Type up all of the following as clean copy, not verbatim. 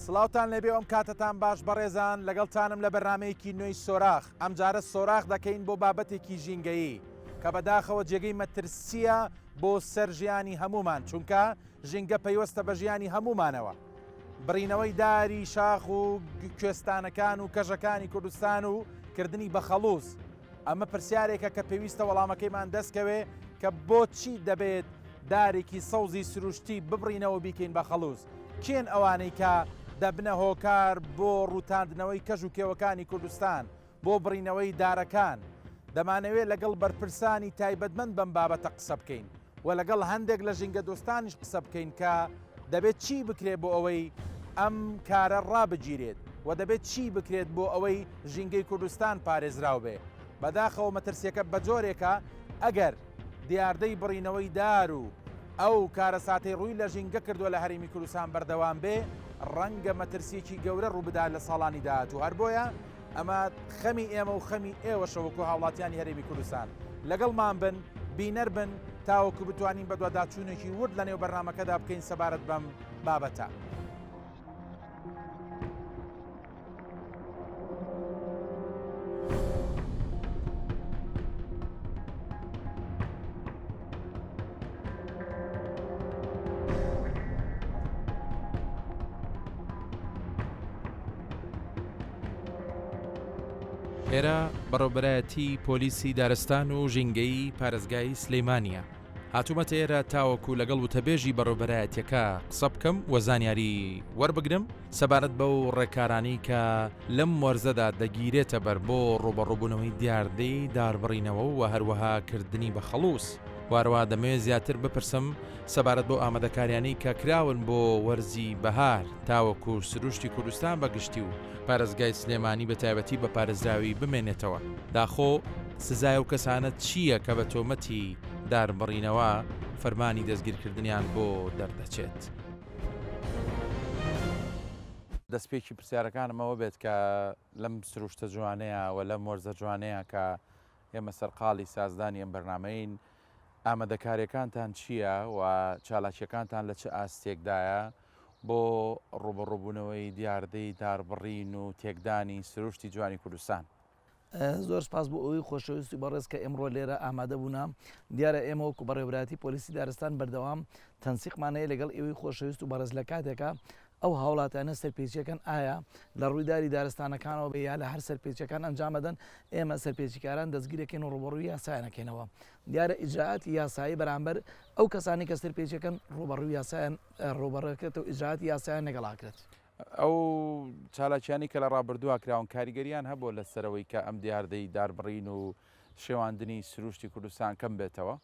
سڵاوتان لەبێ ئەم کاتتان باش بەڕێزان لەگەڵتانم لە بەرنمەیەکی نوێی سۆراخ ئەم جارە سۆراخ دەکەین بۆ بابەتێکی ژینگەیی کە بەداخەوە جێگەی مەترسیە بۆ سەر ژیانی هەمومان چونکە ژینگە پەیوەستە بە ژیانی هەمومانەوە بڕینەوەی داری شاخ و کوێستانەکان و کەژەکانی کوردستان و کردنی بە خەڵوز ئەمە پرسیارێکە کە پێویستە وەڵامەکەیمان دەستکەوێ کە بۆچی دەبێت دارێکی سەوزی سروشتی ببڕینەوە بیکەین بە خەڵوز کێن ئەوانەی کە دەبنە هۆکار بۆ ڕووتاندنەوەی کەژ و کێوەکانی کوردستان بۆ بڕینەوەی دارەکان دەمانەوێت لەگەڵ بەرپرسانی تایبەتمەند بەم بابەتە قسە بکەین و لەگەڵ هەندێک لە ژینگە دۆستانیش قسە بکەین کە دەبێت چی بکرێت بۆ ئەوەی ئەم کارە ڕابگیرێت و دەبێت چی بکرێت بۆ ئەوەی ژینگەی کوردستان پارێزراو بێ بەداخەوە مەترسیەکە بە جۆرێکە ئەگەر دیاردەی بڕینەوەی دار و ئەو کارە ساتەی ڕووی لە ژینگە کردووە لە هەرێمی کوردستان بەردەوام بێ ڕەنگە مەترسیەکی گەورە ڕووبدات لە ساڵانی داهاتوو هەر بۆیە ئەمە خەمی ئێمە و خەمی ئێوەشەوەکو هاوڵاتیانی هەرێمی کوردستان لەگەڵمان بن بینەر بن تاوەکو بتوانین بە دوواداچوونێکی ورد لە نێو بەرنامەکەدا بکەین سەبارەت بەم بابەتە. ئێرە بەڕێوەبەرایەتی پۆلیسی دارستان و ژینگەی پارێزگای سلەیمانیە هاتوومەتە ئێرە تاوەکو لەگەڵ وتەبێژی بەڕێوەبەرایەتیەکە قسە بکەم و زانیاری وەربگرم سەبارەت بەو ڕێکارانەی کە لەم وەرزەدا دەگیرێتە بەر بۆ ڕوبەڕووبوونەوەی دیاردەی داربڕینەوە و هەروەها کردنی بە خەڵوس وارووا دەمەوێت زیاتر بپرسم سەبارەت بۆ ئامادەکاریانەی کە کراون بۆ وەرزی بەهار تاوەکو سروشتی کوردستان بەگشتی و پارێزگای سلێمانی بە تایبەتی بە پارێزراوی بمێنێتەوە داخۆ سزای و کەسانە چییە کە بە تۆمەتی داربڕینەوە فەرمانی دەستگیرکردنیان بۆ دەردەچێت. دەستپێکی پرسیارەکانمەوە بێت کە لەم سروشتە جوانەیە و لەم وەرزە جوانەیە کە ئێمە سەرقاڵی سازدانی ئەم بەرنامەین ئامادەکاریەکانتان چییە و چالاکیەکانتان لە چه ئاستێکدایە بۆ ڕوبەڕووبوونەوەی دیاردەی داربڕین و تێکدانی سروشتی جوانی کوردستان. زۆر سپاس بۆ ئەوی خۆشەویستی بەڕێز کە ئێمڕۆ لێرە ئامادە بوونە دیارە ئێمە وەکو بەڕێوەبەرایەتی پۆلیسی دارستان بەردەوام تەنسیقمانەیە لەگەڵ ئێوەی خۆشەویست و بەڕێز لە کاتێکە ئەو هاوڵاتیانە سەرپێچیەکان ئایا لە ڕوویداری دارستانەکانەوە بێ یا لە هەر سەرپێچەکان ئەنجامەدەن ئێمە سەرپێچیکاران دەستگیرەکەین و ڕوبەڕووی یاسایانەکەینەوە دیارە ئیجراعاتی یاسایی بەرامبەر ئەو کەسانی کە سەرپێچەکەن ڕوبەڕووی یاسایان ڕوبەڕەکەێتەوە ئیجراعاتی یاسایان لەگەڵاکرێت. ئەو چالاکیانی کە لە ڕابردووە کراون کاریگەریان هەبوو لەسەرەوەی کە ئەم دیاردەی داربڕین و شێواندنی سروشتی کوردستان کەم بێتەوە.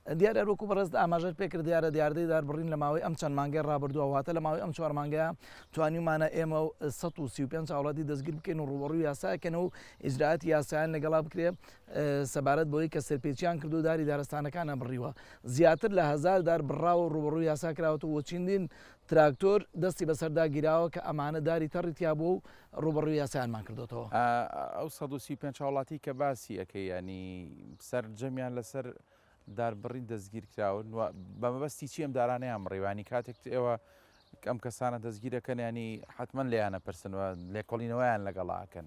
دیارە ڕووکو بەڕێز ئاماژەر پێکرد دیارە دیاردەی داربڕین لە ماوەی ئەم چەند مانگەی ڕابردووە واتە لە ماوەی ئەم 4 مانگەیە توانیمانە ئێمە 135 هاوڵاتی دەستگیر بکەین و ڕوبەڕووی یاساکەن و ئیجراعاتی یاسایان لەگەڵا بکرێ سەبارەت بۆی کە سەرپێچیان کردو داری دارستانەکانە بڕیوە زیاتر لە 1000 دار بڕاو و ڕوبەڕووی یاسا کراوەتەوە و چیندین تراکتۆر دەستی بەسەردا گیراوە کە ئەمانە داری تەڕیتیا بوو و ڕوبەڕووی یاسایانمان کردوتەوە. ئەو 135 هاوڵاتی کە باسی ئەەکەی ینی سەرجەمیان لەسەر داربڕین دەستگیر کراون و بە مەبەستی چی ئەم دارانەیان بڕێوانی کاتێک ئێوە ئەم کەسانە دەستگیرەکەن ینی حتمما لێیانە پرسنەوە لێکۆڵینەوەیان لەگەڵاکەن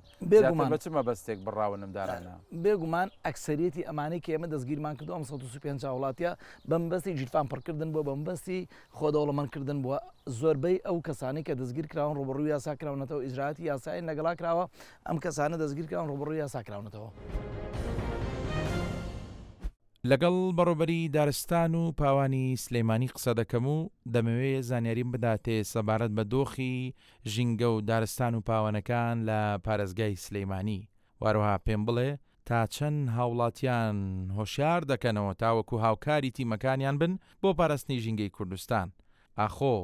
بچ مەبەستێک بڕاون ئەم دارانە بێگومان ئەکسەریەتی ئەمانەی کە ئێمە دەستگیرمان کردو ئەم 135 وڵاتیە بە مەبەستی جیرفان پڕکردن بووە بە مەبەستی خۆدەوڵەمەندکردن بووە زۆربەی ئەو کەسانی کە دەستگیر کراون ڕوبەڕووی یاسا کراونەتەوە ئیجراعاتی یاسایین لەگەڵا کراوە ئەم کەسانە دەستگیر کراون ڕوبەڕووی یاسا کراونەتەوە. لەگەڵ بەڕێوەبەری دارستان و پاوانی سلەیمانی قسە دەکەم و دەمەوێت زانیاریم بداتێ سەبارەت بە دۆخی ژینگە و دارستان و پاوانەکان لە پارێزگای سلەیمانی واروها پێم بڵێ تا چەند هاوڵاتیان هۆشیار دەکەنەوە تاوەکو هاوکاری تیمەکانیان بن بۆ پاراستنی ژینگەی کوردستان ئاخۆ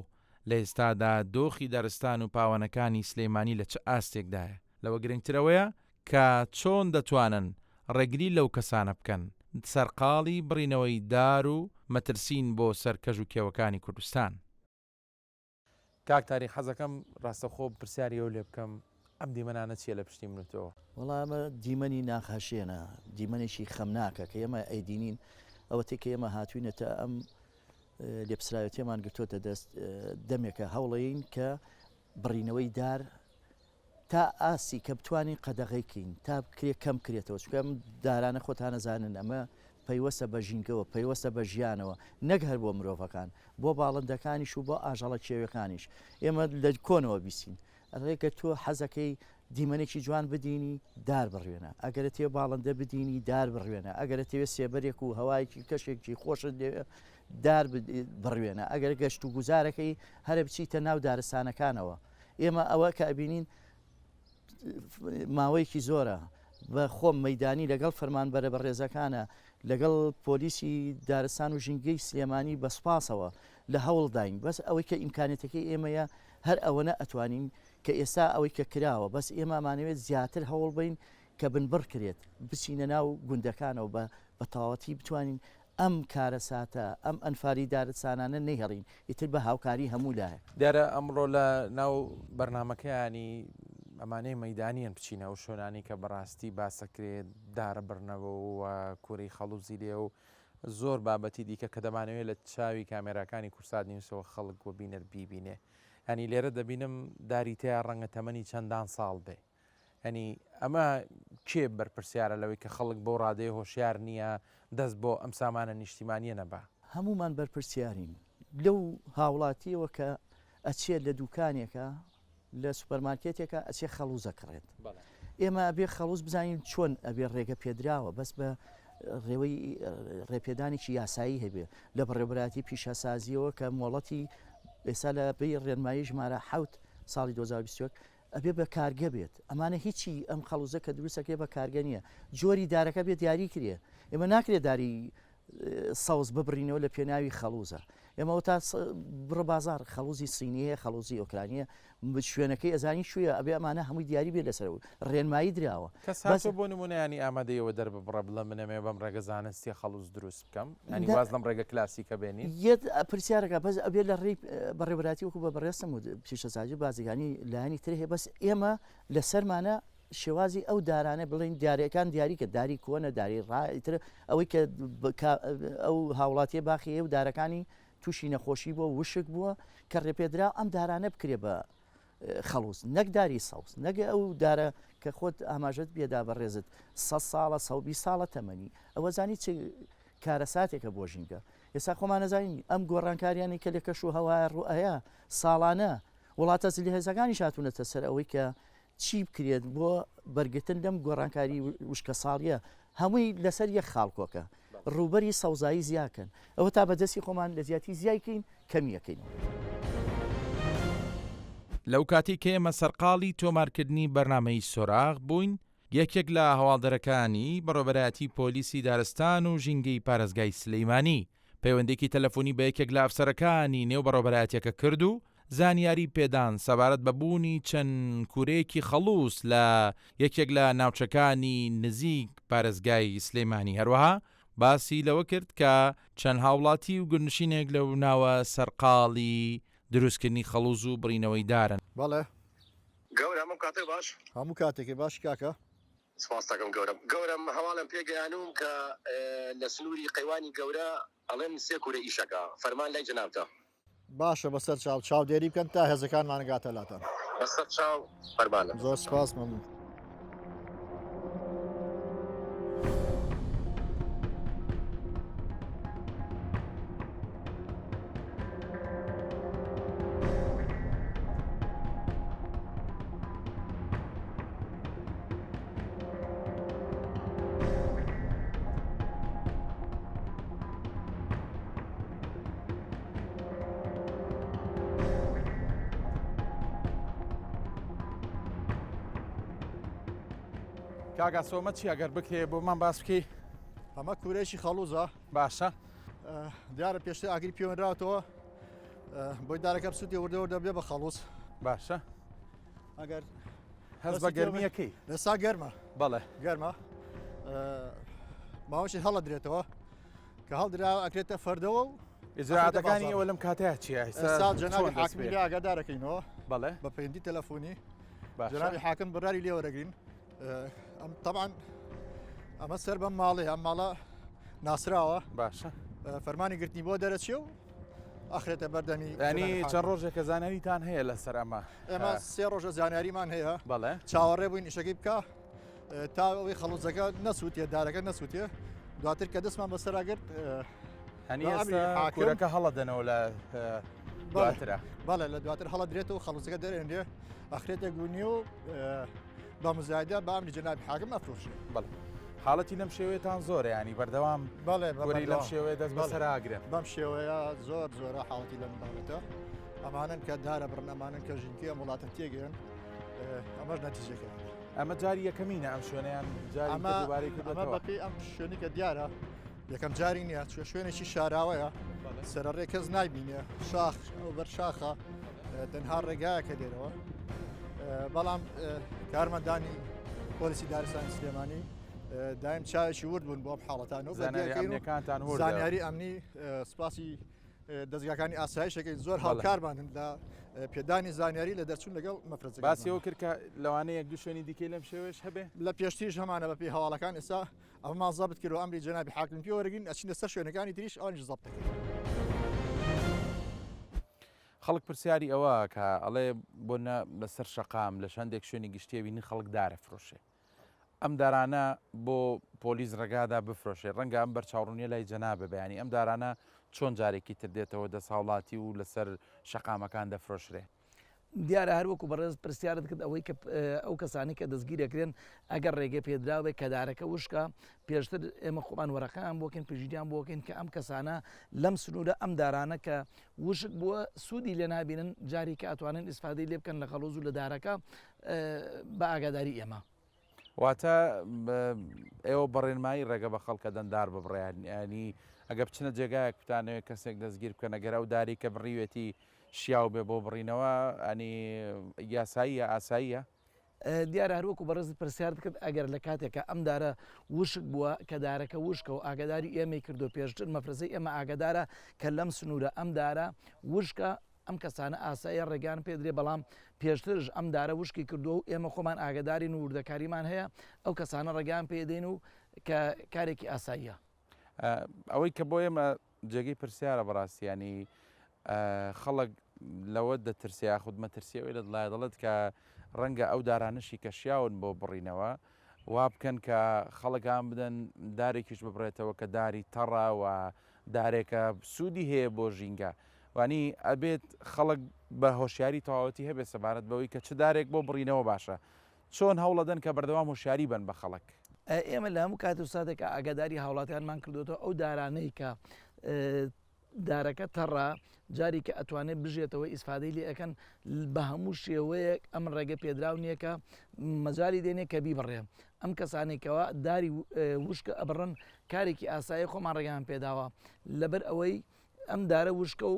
لە ئێستادا دۆخی دارستان و پاوانەکانی سلەیمانی لە چه ئاستێکدایە لەوە گرنگترەوەیە کە چۆن دەتوانن ڕێگری لەو کەسانە بکەن سەرقاڵی بڕینەوەی دار و مەترسین بۆ سەرکەژ و کێوەکانی کوردستان. کاک تاریخ حەزەکەم ڕاستەخۆ پرسیاری ئەو لێ بکەم ئەم دیمەنانە چیە لە پشتی منەوە؟ وەڵام ئەمە دیمەنی ناخاشێنە دیمەنێکی خەمناکە کە ئێمە ئەیدینین ئەوەتێک کە ئێمە هاتوینەتە ئەم لێپسراوەتیەمان گرتوۆتە دەست دەمێکە هەوڵەین کە بڕینەوەی دار تا ئاسی کە بتوانین قەدەغیکەین تا بکرێ کەم کرێتەوە چکەم دارانە خۆتانەزانن ئەمە پەیوەستە بە ژینگەوە پەیوەستە بە ژیانەوە نەک هەر بۆ مرۆڤەکان بۆ باڵندەکانیش و بۆ ئاژەڵە کێوەکانیش ئێمە لە کۆنەوە بیسین ڕێکە تۆ حەزەکەی دیمەنێکی جوان بدینی دار بڕوێنە ئەگەرە تێ باڵندە بدینی دار بڕوێنە ئەگەرە تێوێت سێبەرێک و هەوایەکی کەشێکی خۆشت دار بڕوێنە ئەگەر گەشت و گوزارەکەی هەرە بچیتە ناو دارستانەکانەوە ئێمە ئەوە کە ئەبینین ماوەیەکی زۆرە بە خۆم مەدانی لەگەڵ فەرمانبەرە بە ڕێزەکانە لەگەڵ پۆلیسی دارستان و ژینگەی سلێمانی بە سوپاسەوە لە هەوڵداین بەس ئەوەی کە ئیمکانێتەکەی ئێمەیە هەر ئەوەنە ئەتوانین کە ئێستا ئەوەی کە کراوە بەس ئێمەمانەوێت زیاتر هەوڵ بین کە بنبڕ کرێت بچینە ناو گوندەکانەوە بە تەواوەتی بتوانین ئەم کارە ساتە ئەم ئەنفاری دارستانانە نەیهێڵین ئیتر بە هاوکاری هەموو لایە دیارە ئەمڕۆ لە ناو بەرنمەکەیانی ئەمانەی مەدانیان بچینە و شۆنانی کە بەڕاستی باسەکرێت دارە بڕنەوە و کوڕی خەڵوزی لێ و زۆر بابەتی دیکە کە دەمانەوێت لە چاوی کامێراکانی کورسات نیوسەوە خەڵک وە بینەر بیبینێ هەنی لێرە دەبینم داری تیا ڕەنگە تەمەنی چەندان ساڵ بێ هەنی ئەمە کێ بەرپرسیارە لەوەی کە خەڵک بۆ ڕادەیە هۆشیار نییە دەست بۆ ئەم سامانە نیشتیمانیە نەبا هەمومان بەرپرسیارین لەو هاوڵاتیەوە کە ئەچێت لە دوکانێکە لە سوپەرمارکێتێکە ئەچێ خەڵوزە کڕێت ئێمە ئەبێ خەڵوز بزانین چۆن ئەبێ ڕێگە پێدراوە بەس بە ڕێوەی ڕێپێدانێکی یاسایی هەبێ لە بەڕێبراتی پیشەسازیەوە کە مۆڵەتی ئێستا لە پێی ڕێنمایی ژمارە حوت ساڵی 2020 ئەبێ بە کارگە بێت ئەمانە هیچی ئەم خەڵوزە کە دروستەکەی بە کارگە نییە جۆری دارەکە بێت دیاری کرێ ئێمە ناکرێت داری سەوز ببڕینەوە لە پێناوی خەڵوزە ئێمە تا بڕ بازار خەڵوزی سینیە خەڵوزی ئۆکرانیە شوێنەکەی ئەزانی شوێ ئەبێ ئەمانە هەمووی دیاری بێت لەسەر ڕێنمایی درراوە کەس بۆ نمونەیانی ئامادەیەوە دەربڕە بڵە منەمێ بەم ڕێگە زانستی خەڵوز دروست بکەم ئەنی واز لەم ڕێگە کلاسیکە بێنین یەت پرسیارەکە بەس ئەبێ لە ڕێی بەڕێبراتی وەکو بە بەڕێستم و پیشەسازی بازرگانی لایانی تر هەیە بەس ئێمە لە سەرمانە شێوازی ئەو دارانە بڵین داریەکان دیاری کە داری کۆنە داری ڕایتر ئەوەی کە ئەو هاوڵاتیە باخی و دارەکانی تووشی نەخۆشی بووە وشک بووە کە ڕێپێدرا ئەم دارانە بکرێ بە خەڵوز نەک داری سەوز نەگە ئەو دارە کە خۆت ئاماژت بێدا بە ڕێزت 100 ساڵە 120 ساڵە تەمەنی ئەوە زانی چ کارە ساتێکە بۆ ژینگە ئێستا خۆمان نەزانین ئەم گۆڕانکاریانی کە لە کەش و هەوای ڕوئەیە ساڵانە وڵاتە جلێهێزەکانی شاتونەتە سەر ئەوەی کە چی بکرێت بۆ بەرگتن لەم گۆڕانکاری وشکە ساڵیە هەمووی لەسەر یەک خاڵکۆکە ڕوبەری سەوزایی زیاکەن ئەوە تا بەدەستی خۆمان لە زیاتی زیایکەین کەمیەکەین لەو کاتی کە ئێمە سەرقاڵی تۆمارکردنی بەرنامەی سۆراغ بووین یەکێک لە هەواڵدەرەکانی بەڕێوەبەرایەتی پۆلیسی دارستان و ژینگەی پارێزگای سلەیمانی پەیوەندێکی تەلەفۆنی بە یەکێک لە ئەفسەرەکانی نێو بەڕێوەبەرایەتیەکە کرد و زانیاری پێدان سەبارەت بەبوونی چەند کوورەیەکی خەڵوس لە یەکێک لە ناوچەکانی نزیک پارێزگای سلەیمانی هەروەها باسی لەوە کرد کە چەند هاوڵاتی و گرنشینێک لەو ناوە سەرقاڵی دروستکردنی خەڵوز و بڕینەوەی دارن بەڵێ گەورە هەموو کاتێک باش هەموو کاتێکی باش کاکە سپاس دەکەم گەورم هەواڵم پێگەیانوم کە لە سنووری قەیوانی گەورە ئەڵێن سێ کوورە ئیشەکە فەرمان لای جەنابتە باشە بەسەر چاودێری بکەن تا هێزەکانمان نگاتە لاتان بەسەر چاو فەرمانە زۆر سپاس مەمنون کاگا سۆمە چی ئەگەر بکرێ بۆمان باس بکەی ئەمە کوورێکی خەڵوزە باشە دیارە پێشتر ئاگری پەیوەندراوەتەوە بۆی دارەکە بسووتی وردەوردە بێ بە خەڵوز باشە ئەگەر هەز بە گەرمیەکەی لەسا گەرمە بەڵێ گەرمە ماوەشی هەڵە درێتەوە کە هەڵدرا ئەکرێتە فەردەوە و ئیجرعاتەکانی ئەوە لەم کاتەیە چیە ئێستا جەنابی حاکمی لێ ئاگادارەکەینەوە بەڵێ بە پەیوەندی تەلەفۆنی باشە جەنابی حاکم بڕاری لێوەرەگرین طبعا ئەمە سەر بەم ماڵێ ئەم ماڵە ناسراوە باشە فەرمانی گرتنی بۆ دەرەچێ و ئەخرێتە بەردەمی ینی چەند ڕۆژێکە زانیاریتان هەیە لەسەر ئەمە ئێمە سێ ڕۆژە زانیاریمان هەیە بەڵێ چاوەڕێ بووین ئیشەکەی بکە تا ئەوەی خەڵوزەکە نەسووتێ دارەکە نەسووتێ دواتر کە دەستمان بەسەراگرت هەنی ئێستا کورەکە هەڵەدەنەوە لە دواترە بەڵێ لە دواتر هەڵە درێتەوە خەڵوزەکە دەرێنێ ئەخرێتە گونی و بە مزایدا بە ئەمری جەنابی حاکم ئەفرۆشێ بەڵێ حاڵەتی لەم شێوەیەتان زۆر ینی بەردەوام بەڵێ وەری لەم شێوەیە دەست بەسەراگرن بەم شێوەیە زۆرە حاڵەتی لەم بابەتە ئەمانن کە دارە بڕن ئەمانن کە ژینکی ئەم وڵاتە تێگەن ئەمەش نەتیجەکە ئەمە جاری یەکەمینە ئەم شوێنیان ئەمە بەپی ئەم شوێنی کە دیارە یەکەم جاری نییە شوێنێکی شاراوەیە سەرڕێ کەس نایبینێ شاخ بەر شاخە تەنها ڕێگایە کە دێرەوە بەڵام کارمەندانی پۆلیسی دارستانی سلێمانی دایم چاوێکی ورد بوون بۆ ئەم حاڵەتان و زانیاریەکانتان زانیاری ئەمنی سپاسی دەستگاکانی ئاسایشەکەی زۆر هەڵکارمانن لە پێدانی زانیاری لە دەرچوون لەگەڵ مەفرەت باسیەوە کرد کە لەوانەیە یەک دوو شوێنی دیکەی لەم شێوەش هەبێ لە پێشتیش هەمانە بەپی هەواڵەکان ئێستا ئەمە زەبت کرد و ئەمری جەنابی حاکم پێوەرگین ئەچینە سەر شوێنەکانی تریش ئەوانیش زەبت دەکەین خەڵک پرسیاری ئەوە کە ئەڵێ بۆ لەسەر شەقام لە شەندێک شوێنی گشتێبینی خەڵک دارە فرۆشێ ئەم دارانە بۆ پۆلیس ڕێگادا بفرۆشێ ڕەنگە ئەم بەرچاوڕوونیە لای جەنابە بەیانی ئەم دارانە چۆن جارێکی تر دێتەوە دەساڵاتی و لەسەر شەقامەکان دەفرۆشرێ دیارە هەروەکو بەڕێز پرسیارت کرد ئەوەی کە ئەو کەسانی کە دەستگیرەکرێن ئەگەر ڕێگە پێدراوێت کە دارەکە وشکە پێشتر ئێمە خۆمان وەرەکەیان بۆکەین پژیان بۆکەین کە ئەم کەسانە لەم سنوورە ئەم دارانە کە وشک بووە سوودی لێ نابینن جاری کە ئەتوانن ئیسفادەی لێ بکەن لە خەڵوز و لە دارەکە بە ئاگاداری ئێمە واتە ئێوە بەڕێنمایی ڕێگە بە خەڵکە دەندار ببڕیان ینی ئەگە بچنە جێگایەک بتانەوێت کەسێک دەستگیر بکەن ئەگەر ئەو داری کە بڕیوێتی شیاو بێ بۆ بڕینەوە ئەنی یاساییە ئاساییە دیارە هەروەکو بەڕێز پرسیار کرد ئەگەر لە کاتێکە ئەم دارە وشک بووە کە دارەکە وشکە و ئاگداری ئێمەی کردو پێشتر مەفرەزەی ئێمە ئاگدارە کە لەم سنوورە ئەم دارە وشکە ئەم کەسانە ئاسایە ڕێگان پێدرێ بەڵام پێشترش ئەم دارە وشکی کردو و ئێمە خۆمان ئاگداری نوردەکاریمان هەیە ئەو کەسانە ڕێگان پێدەین و کە کارێکی ئاساییە ئەوەی کە بۆ ئێمە جێگەی پرسیارە بەڕاستیانی خەڵک لەوە دەترسیا خودمە ترسیەوەی لە دڵای دەڵێت کە ڕەنگە ئەو دارانشی کە شیاون بۆ بڕینەوە وا بکەن کە خەڵکان بدەن دارێکیش ببڕێتەوە کە داری تەڕە و دارێکە سوودی هەیە بۆ ژینگە وانی ئەبێت خەڵک بە هۆشیاری تەواوەتی هەبێت سەبارەت بەوەی کە چ دارێک بۆ بڕینەوە باشە چۆن هەوڵەدەن کە بەردەوام هۆشیاری بن بە خەڵک ئێمە لە هەموو کات و ساتێکە ئاگاداری هاوڵاتیانمان کردوەوە ئەو دارانەی کە دارەکە تەڕە جاری کە ئەتوانێت بژێتەوە ئیسفادەی لێ ئەەکەن بە هەموو شێوەیەک ئەم ڕێگە پێدراو نییە کە مەجاری دێنێ کە بیبڕێ ئەم کەسانێکەوە داری وشکە ئەبڕن کارێکی ئاسایی خۆمان ڕێگەیان پێداوە لەبەر ئەوەی ئەم دارە وشکە و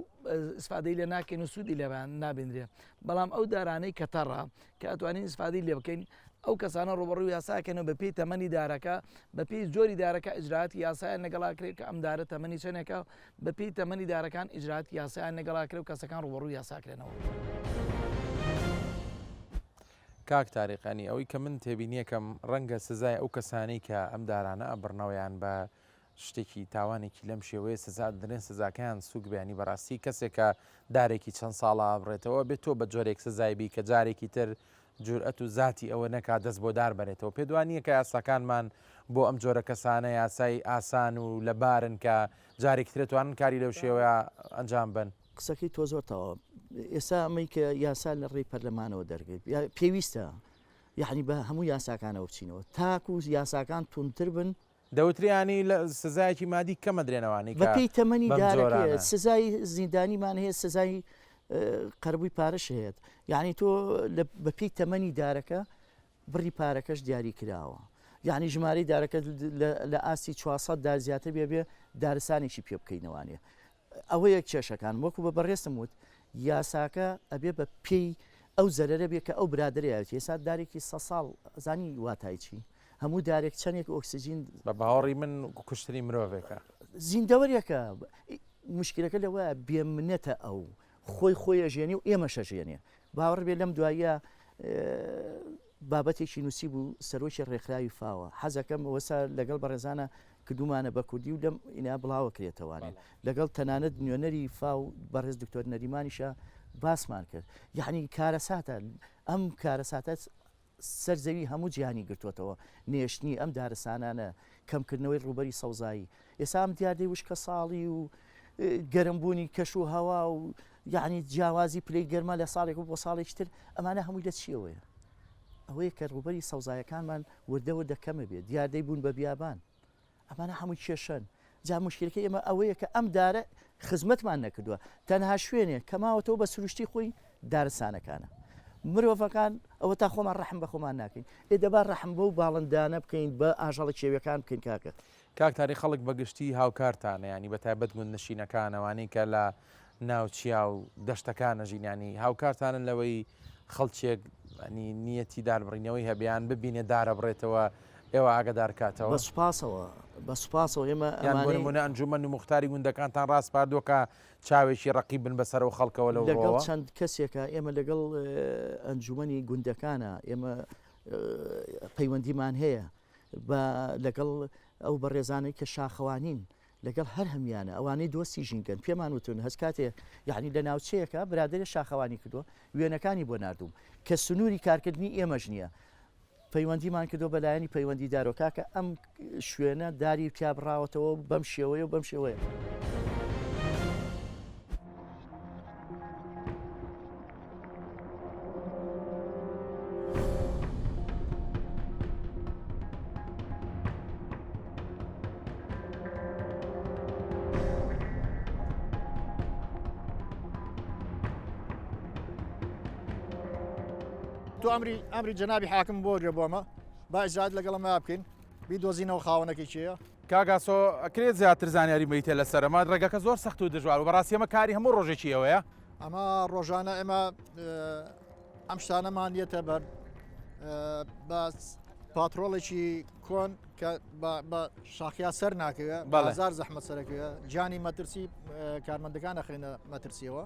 ئیسفادەی لێ ناکەین و سوودی لێبیان نابێنرێ بەڵام ئەو دارانەی کە تەڕە کە ئەتوانین ئیسفادەی لێ بکەین ئەو کەسانە ڕۆبەڕووی یاساکەنەوە بە پێی تەمەنی دارەکە بە پێی زۆری دارەکە ئیجراعاتی یاسایان لەگەڵاکرێت کە ئەم دارە تەمەنی چەندێکە بە پێی تەمەنی دارەکان ئیجراعاتی یاسایان لەگەڵاکرێت و کەسەکان ڕۆبەڕووی یاساکرێنەوە. کاک تاریقانی ئەوەی کە من تێبینیەکەم ڕەنگە سزای ئەو کەسانی کە ئەم دارانە ئەبڕنەوەیان بە شتێکی تاوانێکی لەم شێوەیە سزا درێن سزاکەیان سوک بیانی بەڕاستی کەسێکە دارێکی چەند ساڵە بڕێتەوە بێت تۆ بە جۆرێک سزایبی کە جارێکی تر جورئەت و زاتی ئەوە نەکات دەست بۆ دار بەرێتەوە پێدوانیە کە یاساکانمان بۆ ئەم جۆرە کەسانە یاسای ئاسان و لەبارن کە جارێک ترێتوانن کاری لەو شێوەیە ئەنجام بن قسەکەی تۆ زۆرتەوە ئێستا ئەمەی کە یاسا لە ڕێی پەرلەمانەوە دەرگێت پێویستە یعنی بە هەموو یاساکانەوە بچینەوە تاکو و یاساکان تونتر بن دەوتریانی لە سزایەکی مادی کەمە درێنەوانی بەپی تەمەنی دارەکە سزای زیندانیمان هەیە سزای قەربووی پارەش هەیە یعنی تۆ بەپی تەمەنی دارەکە بڕی پارەکەش دیاری کراوە یعنی ژمارەی دارەکە لە ئاسی 400 دار زیاتر بێ دارستانێکی پێ بکەینەوانێ ئەوە یەک کێشەکان وەکو بە بەڕێستم وت یاساکە ئەبێ بە پێی ئەو زەرەرە بێ کە ئەو برادریاوێت ێستا دارێکی 100 ساڵ زانی واتای چی هەموو دارێک چەندێک ئۆکسسیژین بە باوەڕی من کوشتنی مرۆڤێکە زیندەوەریەکە مشکلەکە لەوە بێمنێتە ئەو خۆی ئەژێنی و ئێمە شەژێنێ باوەڕ بێ لەم دوایە بابەتێکی نووسی بوو سەرۆکی ڕێکخراوی فاوە حەزەکەم وەسا لەگەڵ بەڕێزانە کردومانە بە کوردی و لەم ئینا بڵاوە کرێتەوانێت لەگەڵ تەنانەت نوێنەری فاو بەڕێز دکتۆر نەریمانیشە باسمان کرد یعنی کارەساتە ئەم کارەساتە سەر زەوی هەموو جیهانی گرتووەتەوە نێشتنی ئەم دارستانانە کەمکردنەوەی ڕوبەری سەوزایی ئێستا ئەم دیاردەی وشکە ساڵی و گەرمبوونی کەش و هەوا و یعنی جیاوازی پلەی گەرمە لە ساڵێک و بۆ ساڵێکی تر ئەمانە هەمووی لە چیەوەیە ئەوەیە کە ڕوبەری سەوزایەکانمان وردە کەمە بێت دیاردەی بوون بە بیابان ئەمانە هەمووی کێشن جا مشکلەکە ئێمە ئەوەیە کە ئەم دارە خزمەتمان نەکردووە تەنها شوێنێ کەماوەتەوە بە سروشتی خۆی دارستانەکانە مرۆڤەکان ئەوە تا خۆمان ڕەحم بە خۆمان ناکەین دەبا ڕەحم بە و باڵندانە بکەین بە ئاژەڵە کێویەکان بکەین کاکە کاکتاری خەڵک بەگشتی هاوکارتانە ینی بە تایبەت گوند نشینەکانەوانەی کە لە ناوچیا و دەشتەکانە ژینانی هاوکارتانن لەوەی خەڵکێک نیەتی داربڕینەوەی هەبیان ببینێ دارە بڕێتەوە ئێوە ئاگدار کاتەوە بە سوپاسەوە ئێمە ئەمانە ئەنجومەن و مختاری گوندەکانتان ڕاست پاردووە کە چاوێکی ڕقی بن بەسەرەوە خەڵکەوە لەگەڵ چەند کەسێکە ئێمە لەگەڵ ئەنجومەنی گوندەکانە ئێمە پەیوەندیمان هەیە لەگەڵ ئەو بەڕێزانەی کە شاخەوانین لەگەڵ هەر هەمیانە ئەوانەی دۆستی ژینگەن پێمان وتون هەست کاتێ یعنی لە ناوچەیەکە برادێ شاخەوانی کردووە وێنەکانی بۆ نردوم کە سنووری کارکردنی ئێمەش نییە پەیوەندیمان کردو بەلایەنی پەیوەندی دارۆکاکە ئەم شوێنە داری پیابڕاوەتەوە بەم شێوەیە و بەم شێوەیە. تو ئەمری جەنابی حاکم بۆ بۆمە با ئیجاد لەگەڵم بکەین بیدۆزینەوە خاوەنەکەی چییە؟ کاگاسۆ ئەکرێت زیاتر زانیاری بیتە لەسەرەما ڕێگەکە زۆر سەخت و دژوار و بەڕاستی ئەمە کاری هەموو ڕۆژێکی ئەوەیە ئەمە ڕۆژانە ئێمە ئەم شتانەمان دیێتە بەر بە پاترۆڵێکی کۆن کە بە شاخیا سەر ناکەوێت بازار زەحمەت سەرەکەوێت گیانی مەترسی کارمەندەکان ئەخێنە مەترسیەوە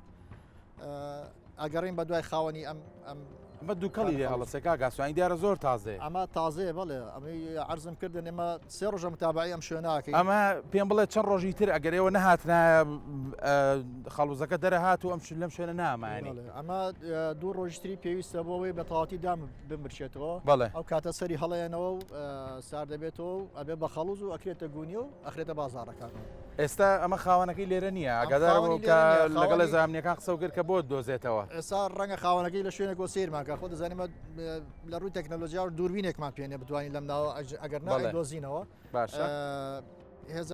ئەگەڕین بە دوای خاوەنی ئەم ئەمە دووکەڵی لێ هەڵەسێ کاگاسوانی دیارە زۆر تازێ ئەمە تازەیە بڵێ ئەمەی عرضم کردن ئێمە سێ ڕۆژە متابعی ئەم شوێناکەی ئەمە پێم بڵێ چەند ڕۆژی تر ئەگەرەوە نەهاتنە خەڵوزەکە دەرەهات و ئەم لەم شوێنە نامانی ئەمە دوو ڕۆژتری پێویستە بۆەوەی بە تەواتی دام بمرچێتەوە بەڵێ ئەو کاتە سەری هەڵەیەنەوە و سار دەبێتەوە و ئەبێ بە خەڵوز و ئەکرێتە گونی و ئەخرێتە بازارەکان ئێستا ئەمە خاوەنەکەی لێرە نییە ئەگەدارەوە کە لەگەڵ زانامنیەکان قسە کرد کە بۆ دۆزێتەوە ئێستا ڕەنگە خاوەنەکەی لە شوێنێک بۆ سیرماکە خۆ دەزانێمە لە ڕووی تەکنەلۆژیا و دووربینێکمان پێێنێ بتوانین لەم ناوە ئەگەر ناڵی دۆزینەوە باشە هێز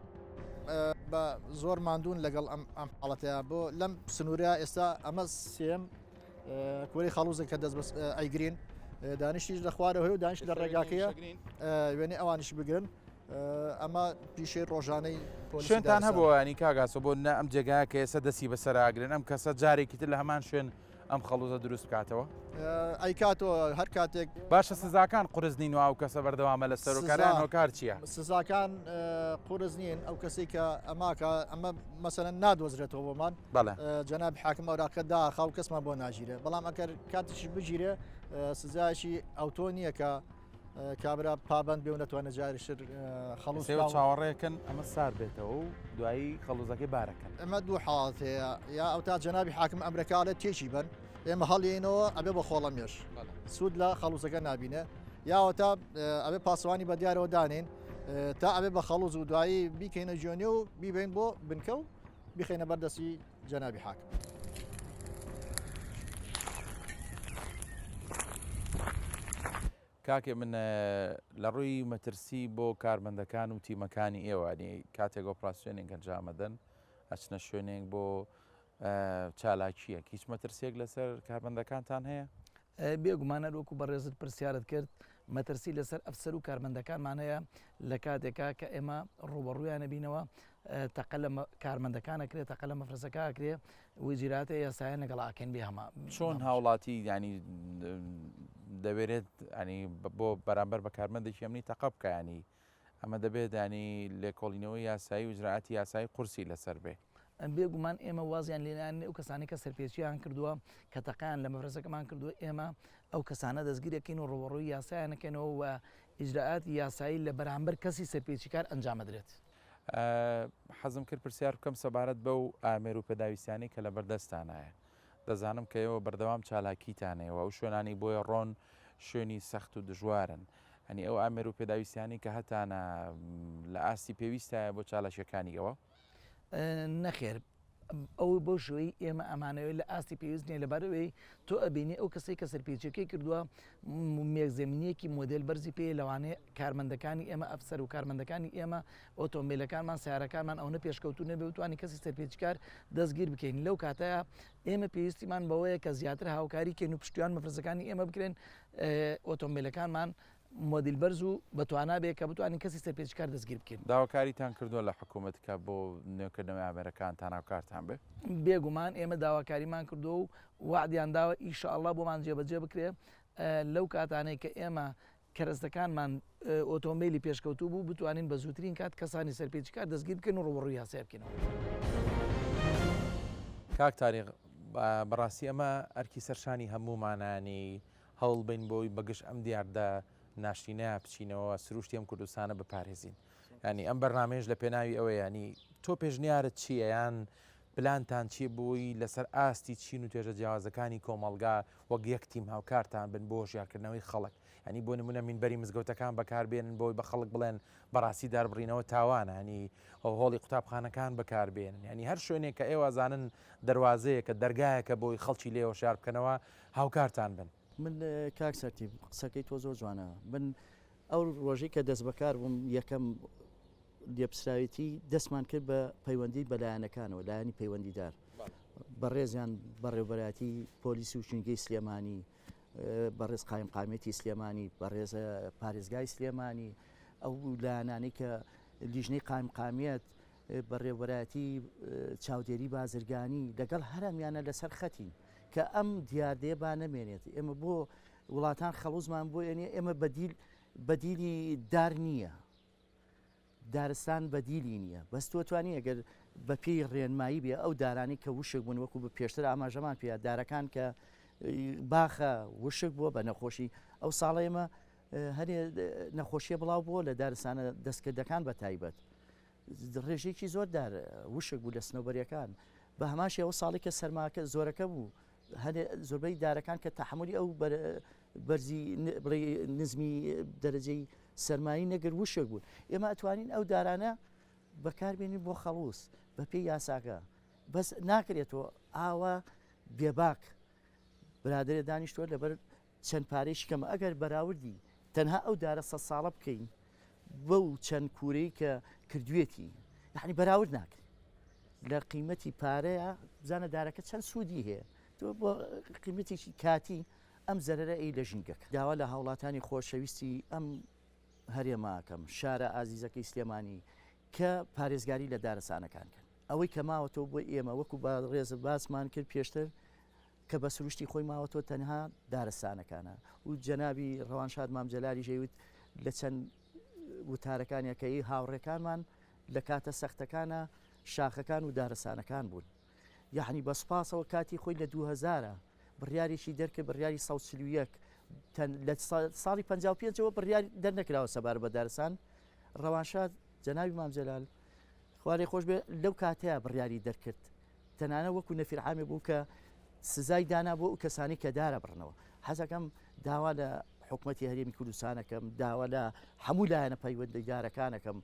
بە زۆر ماندوون لەگەڵ ئەم حاڵەتەیە بۆ لەم سنوورە ئێستا ئەمە سێم کوێری خەڵوزێک کە دەست ئەیگرین دانیشتیش لە خوارەوەی و دانیشت لە ڕێگاکەیە وێنێ ئەوانیش بگرن ئەمە پیشەی ڕۆژانەی شوێنتان هەبووە ینی کاگاسۆ بۆ نە ئەم جێگا کە ئێستا دەستی بەسەراگرن ئەم کەسە جارێکی تر لە هەمان شوێن ئەم خەڵوزە دروست بکاتەوە ئەی کاتەوە هەر کاتێک باشە سزاکان قرس نین و ئەو کەسە بەردەوامە لە سەرۆکاران هۆکار چییە؟ سزاکان قرس نین ئەو کەسی کە ئەماکە ئەمە مەسەرەن نادۆزرێتەوە بۆمان بەڵێ جەناب حاکم ئەوراقە داخاو کەسمان بۆ ناژیرێ بەڵام ئەگەر کاتیشی بگیرێ سزایشی ئەوتۆ نییە کە کابرا پابند بێ و نەتوانە جاریشتر خەڵوز چاوەڕێکن ئەمە سار بێتەوە و دوایی خەڵوزەکەی بارەکەن ئەمە دوو حاڵات هەیە یا ئەو تا جەنابی حاکم ئەمریکاە تێکی بن ئێمە هەڵێنەوە ئەبێ بە خۆڵەمێش سوود لە خەڵوزەکە نبینێ یاوە تا ئەبێ پاسوانی بە دیارەوە دانین تا ئەبێ بە خەڵوز و دوایی بیکەینە جوێنێ و بیبین بۆ بنکە و بخێنە بەردەستی جەنابی حاکم. کاکێ من لە ڕووی مەترسی بۆ کارمەندەکان و تیمەکانی ئێوانی کاتێک ئۆپراسیۆنێک ئەنجامەدەن ئەچنە شوێنێک بۆ چالاکیە هیچ مەترسێک لەسەر کارمەندەکانتان هەیە؟ بێگومانە وەکو بەڕێزت پرسیارت کرد مەترسی لەسەر ئەفسەر و کارمەندەکانمان هەیە لە کاتێکا کە ئێمە ڕوبەڕوویانە بینەوە تەقە لە کارمەندەکانەکرێت تەقە لە مەفرسەکەکرێ ویزیراتە یاسایە لەگەڵاکەن بێ هەما چۆن هاوڵاتی ینی دەوێت ینی بۆ بەرامبەر بە کارمەندێکی ئەمنی تەقە بکە ینی ئەمە دەبێت ینی لێکۆڵینەوەی یاسایی و ژراعەتی یاسایی قورسی لەسەر بێ بێگومان ئێمە وازیان لێنان ئەو کەسانی کە سەرپێچیان کردووە کە تەقیان لە مەفرسەکەمان کردووە ئێمە ئەو کەسانە دەستگیرەکەین و ڕۆڕووی یاسایانەکەنەوە و ئیجراعاتی یاسایی لە بەرامبەر کەسی سەرپێچیکار ئەنجامەدرێت. حەزم کرد پرسیار بکەم سەبارەت بەو ئامێر و پێداویستیانەی کە لە بەردەستانایە. دەزانم کە ئێوە بەردەوام چالاکیتانەوە و شوێنانی بۆیە ڕۆن شوێنی سەخت و دژوارن. هەنی ئەو ئامێر و پێداویستیانی کە هەتانە لە ئاستی پێویستە بۆ چالاشەکانی ئەوە؟ نەخێر ئەو بۆ شوەی ئێمە ئەمانەوەی لە ئاستی پێویست نیە لەبارەوەی تۆ ئەبینی ئەو کەسێک کە سەرپێچەکەی کردووە مێگزێمینیەکی مۆدل بەرزی پێ لەوانەیە کارمەندەکانی ئێمە ئەفسەر و کارمەندەکانی ئێمە ئۆتۆمبیلەکانمان سیارەکانمان ئەو نەپێشکەوتو نەبێ وتوانی کەسی سەرپێچکار دەستگیر بکەین. لەو کاتەیە ئێمە پێویستیمان بەوەیە کە زیاتر هاوکاری کەین و پشتیوان مەفرزەکانی ئێمە بکرێن ئۆتۆمبیلەکانمان مۆدیل بەرز و بەتوانە بێ کە بتوانین کەسی سەرپێچکار دەستگیر بکەین. داواکاریتان کردووە لە حکوومەتکە بۆ نوێکردنەوەی ئامێرەکانتان هاوکارتان بێ؟ بێگومان ئێمە داواکاریمان کردو و وعدیان داوە ئیشەڵڵا بۆمان جێبەجێ بکرێ لەو کاتانەی کە ئێمە کەرەستەکانمان ئۆتۆمبیلی پێشکەوتوو بوو بتوانین بە زووترین کات کەسانی سەرپێچکار دەستگیر بکەن و ڕوبڕووی یاسای بکەنەوە. کاک تاریخ بەڕاستی ئەمە ئەرکی سەرشانی هەموومانانی هەوڵ بین بۆی بەگشت ئەم دیاردا ناشتینە بچینەوە سروشتی ئەم کوردستانە بپارێزین. ینی ئەم بەرنامێژ لە پێناوی ئەوەیە ینی تۆ پێشنیارت چییە یان پلانتان چی بووی لەسەر ئاستی چین و توێژە جیاوازەکانی کۆمەڵگا وەک یەک تیم هاوکارتان بن بۆ ژیارکردنەوەی خەڵک. ینی بۆ نمونە مینبەری مزگەوتەکان بەکاربێنن بۆی بە خەڵک بڵێن بەڕاستی داربڕینەوە تاوانە، ینی هۆڵی قوتابخانەکان بەکاربێنن. ینی هەر شوێنێک کە ئێوە زانن دەواازەیە کە دەرگایەکە بۆی خەڵکی لێەوە شار بکەنەوە هاوکارتان بن. من کاک سەرتی قسەکەی تۆ زۆر جوانە. من ئەو ڕۆژەی کە دەست بەکار بووم یەکەم لێپسراوێتی دەستمان کرد بە پەیوەندی بەلایەنەکانەوە لایەنی پەیوەندیدار بەڕێزیان بەڕێوبەراتی پۆلیسی و شنگەی سلێمانی، بەڕێز قایمقامێتی سلێمانی، بەڕێزە پارێزگای سلێمانی، ئەو لایەنانی کە لیژنەی قایمقامیەت بەڕێوبەراتی چاودێری بازرگانی لەگەڵ هەرەمیانە لەسەر خەتین کە ئەم دیاردەیە با نەمێنێت. ئێمە بۆ وڵاتان خەڵوزمان بۆ ێنێ ئێمە بەدیلی دار نییە، دارستان بەدیلی نییە، بەس تۆتوانی ئەگەر بەپێی ڕێنمایی بێ ئەو دارانی کە وشک بوون وەکو بە پێشتر ئاماژەمان پێ دارەکان کە باخە وشک بووە بە نەخۆشی ئەو ساڵە ئێمە هەرێ نەخۆشیە بڵاو بووە لە دارستانە دەستکردەکان بە تایبەت ڕێژێکی زۆر وشک بوو لە سنەوبەریەکان بە هەماشی ئەو ساڵی کە سەرماکە زۆرەکە بوو زۆربەی دارەکان کە تەحملی ئەو بەرزی بڵێ نزمی دەرەجەی سەرمایی نەگەر وشک بوون. ئێمە ئەتوانین ئەو دارانە بەکاربێنین بۆ خەڵوس بە پێی یاساکە، بەس ناکرێتەوە ئاوا بێباک برادێ دانیشتووە لەبەر چەند پارێکی کەمە ئەگەر بەراوردی تەنها ئەو دارە 100 ساڵە بکەین بەو چەند کوورەی کە کردوێتی یعنی بەراورد ناکرێت لە قیمەتی پارەیە بزانە دارەکە چەند سوودی هەیە تۆ بۆ قیمەتێکی کاتی ئەم زەرەرە ئەی لە ژینگەکە داوا لە هاوڵاتانی خۆشەویستی ئەم هەرێماکەم شارە ئازیزەکەی سلێمانی کە پارێزگاری لە دارستانەکان کرد ئەوەی کە ماوەتەوە بۆ ئێمە وەکو بە ڕێز باسمان کرد پێشتر کە بە سروشتی خۆی ماوەتەوە تەنها دارستانەکانە و جەنابی ڕەوانشاد مامجەلاری ژەیوت لە چەند وتارەکانیەکەی هاوڕێکانمان لە کاتە سەختەکانە شاخەکان و دارستانەکان بوون یعنی بە سوپاسەوە کاتی خۆی لە 2000 بڕیارێکی دەرکرد بڕیاری 131 لە ساڵی 55ەوە بڕیاری دەرنەکراوە سەبار بە دارستان ڕەوانشاد جەنابی مامجەلال خوارێ خۆش بێ لەو کاتەیە بڕیاری دەرکرد تەنانە وەکو نەفیرعامێ بوو کە سزای دانا بۆ ئەو کەسانی کە دارە بڕنەوە حەزەکەم داوا لە حکوومەتی هەرێمی کوردستانەکەم داوا لە هەموو لایەنە پەیوەندیدارەکانەکەم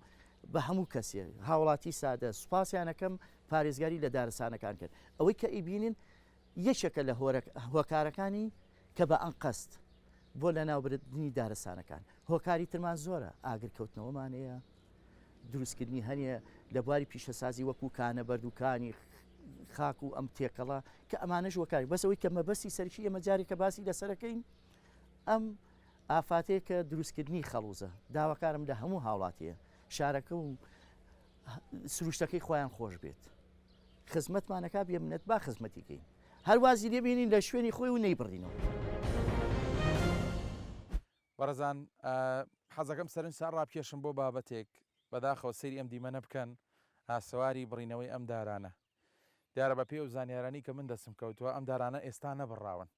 بە هەموو کەسێ هاوڵاتی سادە سوپاسیانەکەم پارێزگاری لە دارستانەکان کرد ئەوەی کە ئیبینین یەکێکە لە هۆکارەکانی کە بە ئەنقەست بۆ لە ناوبردننی دارستانەکان هۆکاری ترمان زۆرە ئاگرکەوتنەوەمانەیە دروستکردنی هەنیە لە بواری پیشەسازی وەکو کانە بەردووکانی خاک و ئەم تێکەڵە کە ئەمانەش وەکاری بەسەوەی کە مەبەستی سەرکی ئەمە جارێکە باسی لەسەرەکەین ئەم ئافاتەیە کە دروستکردنی خەڵوزە داواکارم لە هەموو هاوڵاتیە شارەکە و سروشتەکەی خۆیان خۆش بێت خزمەتمانەکە بێ منەت با خزمەتیکەین هەروازی لێبێنین لە شوێنی خۆی و نەیبڕینەوە بەڕزان حەزەکەم سەرنجسان ڕابکێشم بۆ بابەتێک بەداخەوە سەیری ئەم دیمە نەبکەن ئاسەواری بڕینەوەی ئەم دارانە دیارە بە پێی و زانیارانی کە من دەسم کەوتووە ئەم دارانە ئێستا نەبڕاون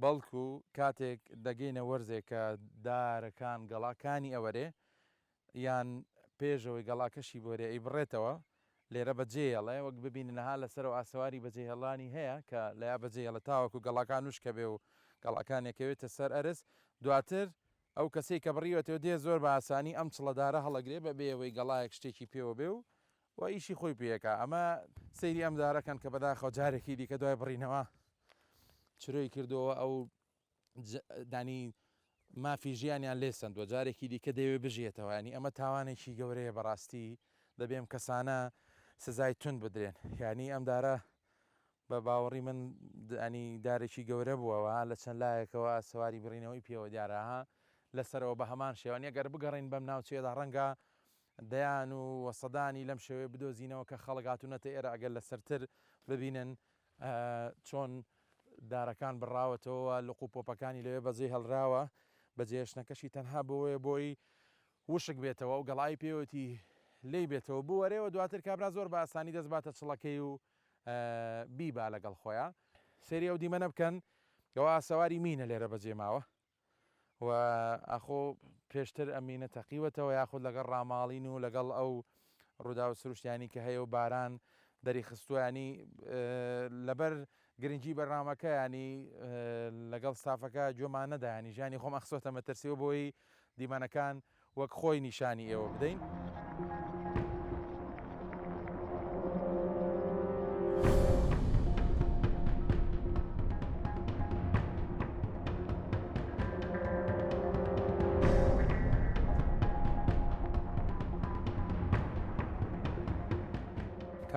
بەڵکو کاتێک دەگەینە وەرزێک کە دارەکان گەڵاکانی ئەوەرێ یان پێشەوەی گەڵاکەشی بۆرێ ئەی بڕێتەوە لێرە بەجێڵێ وەک ببیننەها لەسەر و ئاسەواری بەجێهێڵانی هەیە کە لە بەجێڵە تاوەکو گەڵاکان وشکە بێ و گەڵاکانێکەوێتە سەر ئەرز دواتر ئەو کەسێک کە بڕیوەتەوە دێ زۆر بە ئاسانی ئەم چڵەدارە هەڵەگرێ بە بێەوەی گەڵایەک شتێکی پێوە بێ و ئیشی خۆی پێەکە ئەمە سەیری ئەم دارەکەن کە بەداخەوە جارێکی دیکە دوای بڕینەوە چرۆی کردەوە ئەو دانی مافی ژیانیان لێسەندوە جارێکی دیکە دەیەوێ بژێتەوە ینی ئەمە تاوانێکی گەورەیە بەڕاستی دەبێم کەسانە سزای تون بدرێن یعنی ئەم دارە بە باوەڕی من ئەنی دارێکی گەورە بووەوە لە چەند لایەکەوە سەواری بڕینەوەی پێوە دیارەها لەسەرەوە بە هەمان شێوان ئەگەر بگەڕین بەم ناوچێدا ڕەنگە دەیان و وەسەدانی لەم شێوێ بدۆزینەوە کە خەڵگاتونەتە ئێرە ئەگەر لەسەرتر ببینن چۆن دارەکان بڕاوەتەوە لە قوپۆپەکانی لەوێ بەجێ هەڵراوە بەجێشتنەکەشی تەنها بۆیە بۆی وشک بێتەوە و گەڵای پێوەتی لی بێتەوە بوەرێەوە دواتر کابرا زۆر بە ئاسانی دەستباتە چڵەکەی و بیبا لەگەڵ خۆیان سێری ئەو دیمەنە بکەن ئەوە سەواری مینە لێرە بەجێماوە و ئەخۆ پێشتر ئەمینە تەقیوەتەوە یاخود لەگەڵ ڕاماڵین و لەگەڵ ئەو ڕوودا و سروشتیانی کە هەیە و باران دەری خستوانی لەبەر گرنگی بەرنامەکە ینی لەگەڵ ستافەکە گوێمان نەدا ینی ژیانی خۆم ئەخسۆتە مەترسیەوە بۆی دیمەنەکان وەک خۆی نیشانی ئێوە بدەین.